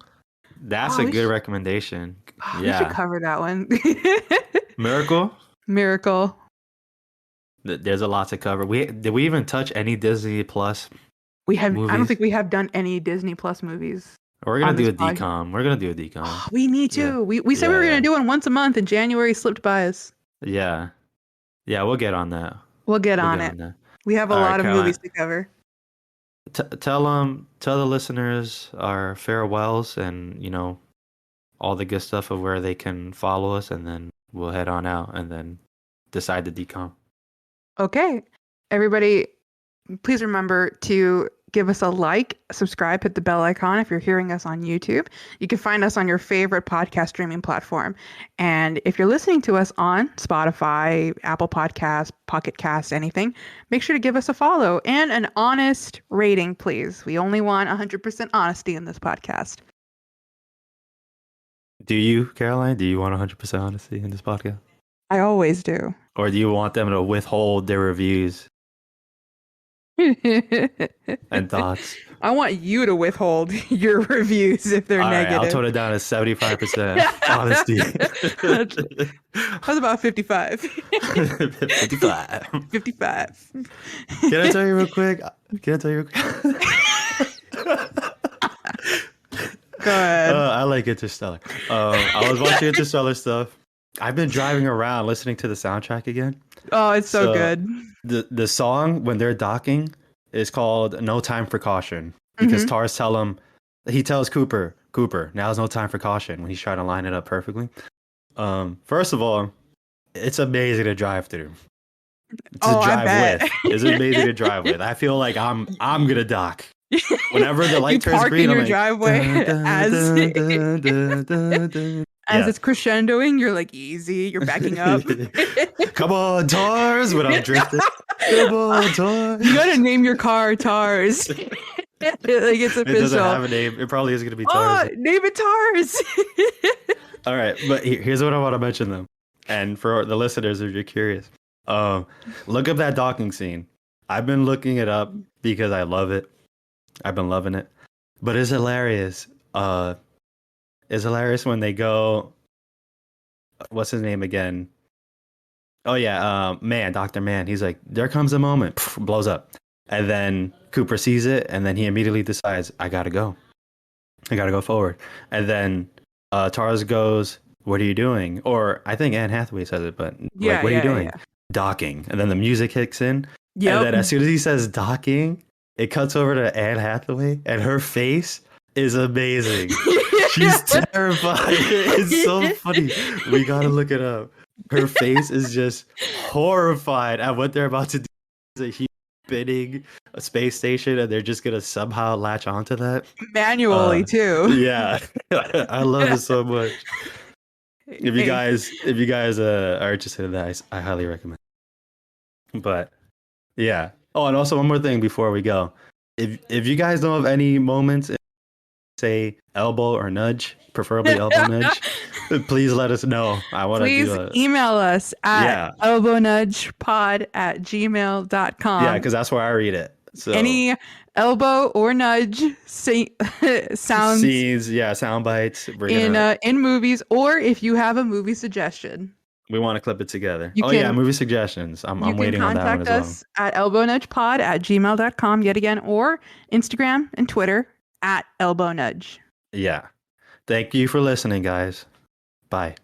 That's Oh, a we good should- recommendation. We should cover that one. Miracle? Miracle. There's a lot to cover. Did we even touch any Disney Plus? I don't Movies? think we have done any Disney Plus movies. We're gonna on do a this podcast. decom. We're gonna do a decom. We need to. Yeah. We said we were Yeah. going to do one once a month, and January slipped by us. Yeah. Yeah, we'll get on that. We'll get We'll on get it. that. We have a All right, lot of Caroline. movies to cover. Tell the listeners our farewells and all the good stuff of where they can follow us, and then we'll head on out and then decide the decom. Okay. Everybody, please remember to give us a like, subscribe, hit the bell icon if you're hearing us on YouTube. You can find us on your favorite podcast streaming platform. And if you're listening to us on Spotify, Apple Podcasts, Pocket Cast, anything, make sure to give us a follow and an honest rating, please. We only want 100% honesty in this podcast. Do you, Caroline? Do you want 100% honesty in this podcast? I always do. Or do you want them to withhold their reviews and thoughts? I want you to withhold your reviews if they're All right, negative. I'll tone it down to 75% honesty. How's about 55? 55. 55. Can I tell you real quick? Go ahead. I like Interstellar. I was watching Interstellar stuff. I've been driving around listening to the soundtrack again. Oh, it's so so- good. The song when they're docking is called "No Time for Caution" because TARS he tells Cooper, now's no time for caution when he's trying to line it up perfectly. First of all, it's amazing to drive through. I bet. With. It's amazing to drive with. I feel like I'm gonna dock. Whenever the light You turns park green, in I'm your like, driveway as Yeah. it's crescendoing. You're like, easy. You're backing up. Come on, Tars, when I'm drifting. Come on, Tars. You gotta name your car Tars. Like it's It doesn't official. have a name. It probably is going to be Tars. Oh, name it Tars. All right, but here's what I want to mention them. And for the listeners, if you're curious, look up that docking scene. I've been looking it up because I love it. I've been loving it. But it's hilarious. It's hilarious when they go, what's his name again? Oh yeah, Dr. Mann. He's like, there comes a moment, blows up. And then Cooper sees it, and then he immediately decides, I gotta go forward. And then Tars goes, what are you doing? Or I think Anne Hathaway says it, but Yeah, what are you yeah, doing? yeah. Docking. And then the music kicks in. Yep. And then as soon as he says docking, it cuts over to Anne Hathaway, and her face is amazing. She's terrified. It's so funny. We gotta look it up. Her face is just horrified at what they're about to do. Is a huge spinning a space station, and they're just gonna somehow latch onto that Manually too. Yeah, I love it so much. If you guys are interested in that, I highly recommend. But yeah. Oh, and also one more thing before we go. If you guys know of any moments, say elbow or nudge, preferably elbow nudge, please let us know. I want to Please do email us at elbownudgepod@gmail.com. Yeah, because that's where I read it. So any elbow or nudge sounds, scenes, sound bites in movies, or if you have a movie suggestion, we want to clip it together. You can- movie suggestions. I'm waiting on that one as contact us at elbownudgepod@gmail.com yet again, or Instagram and Twitter @elbownudge. Yeah. Thank you for listening, guys. Bye.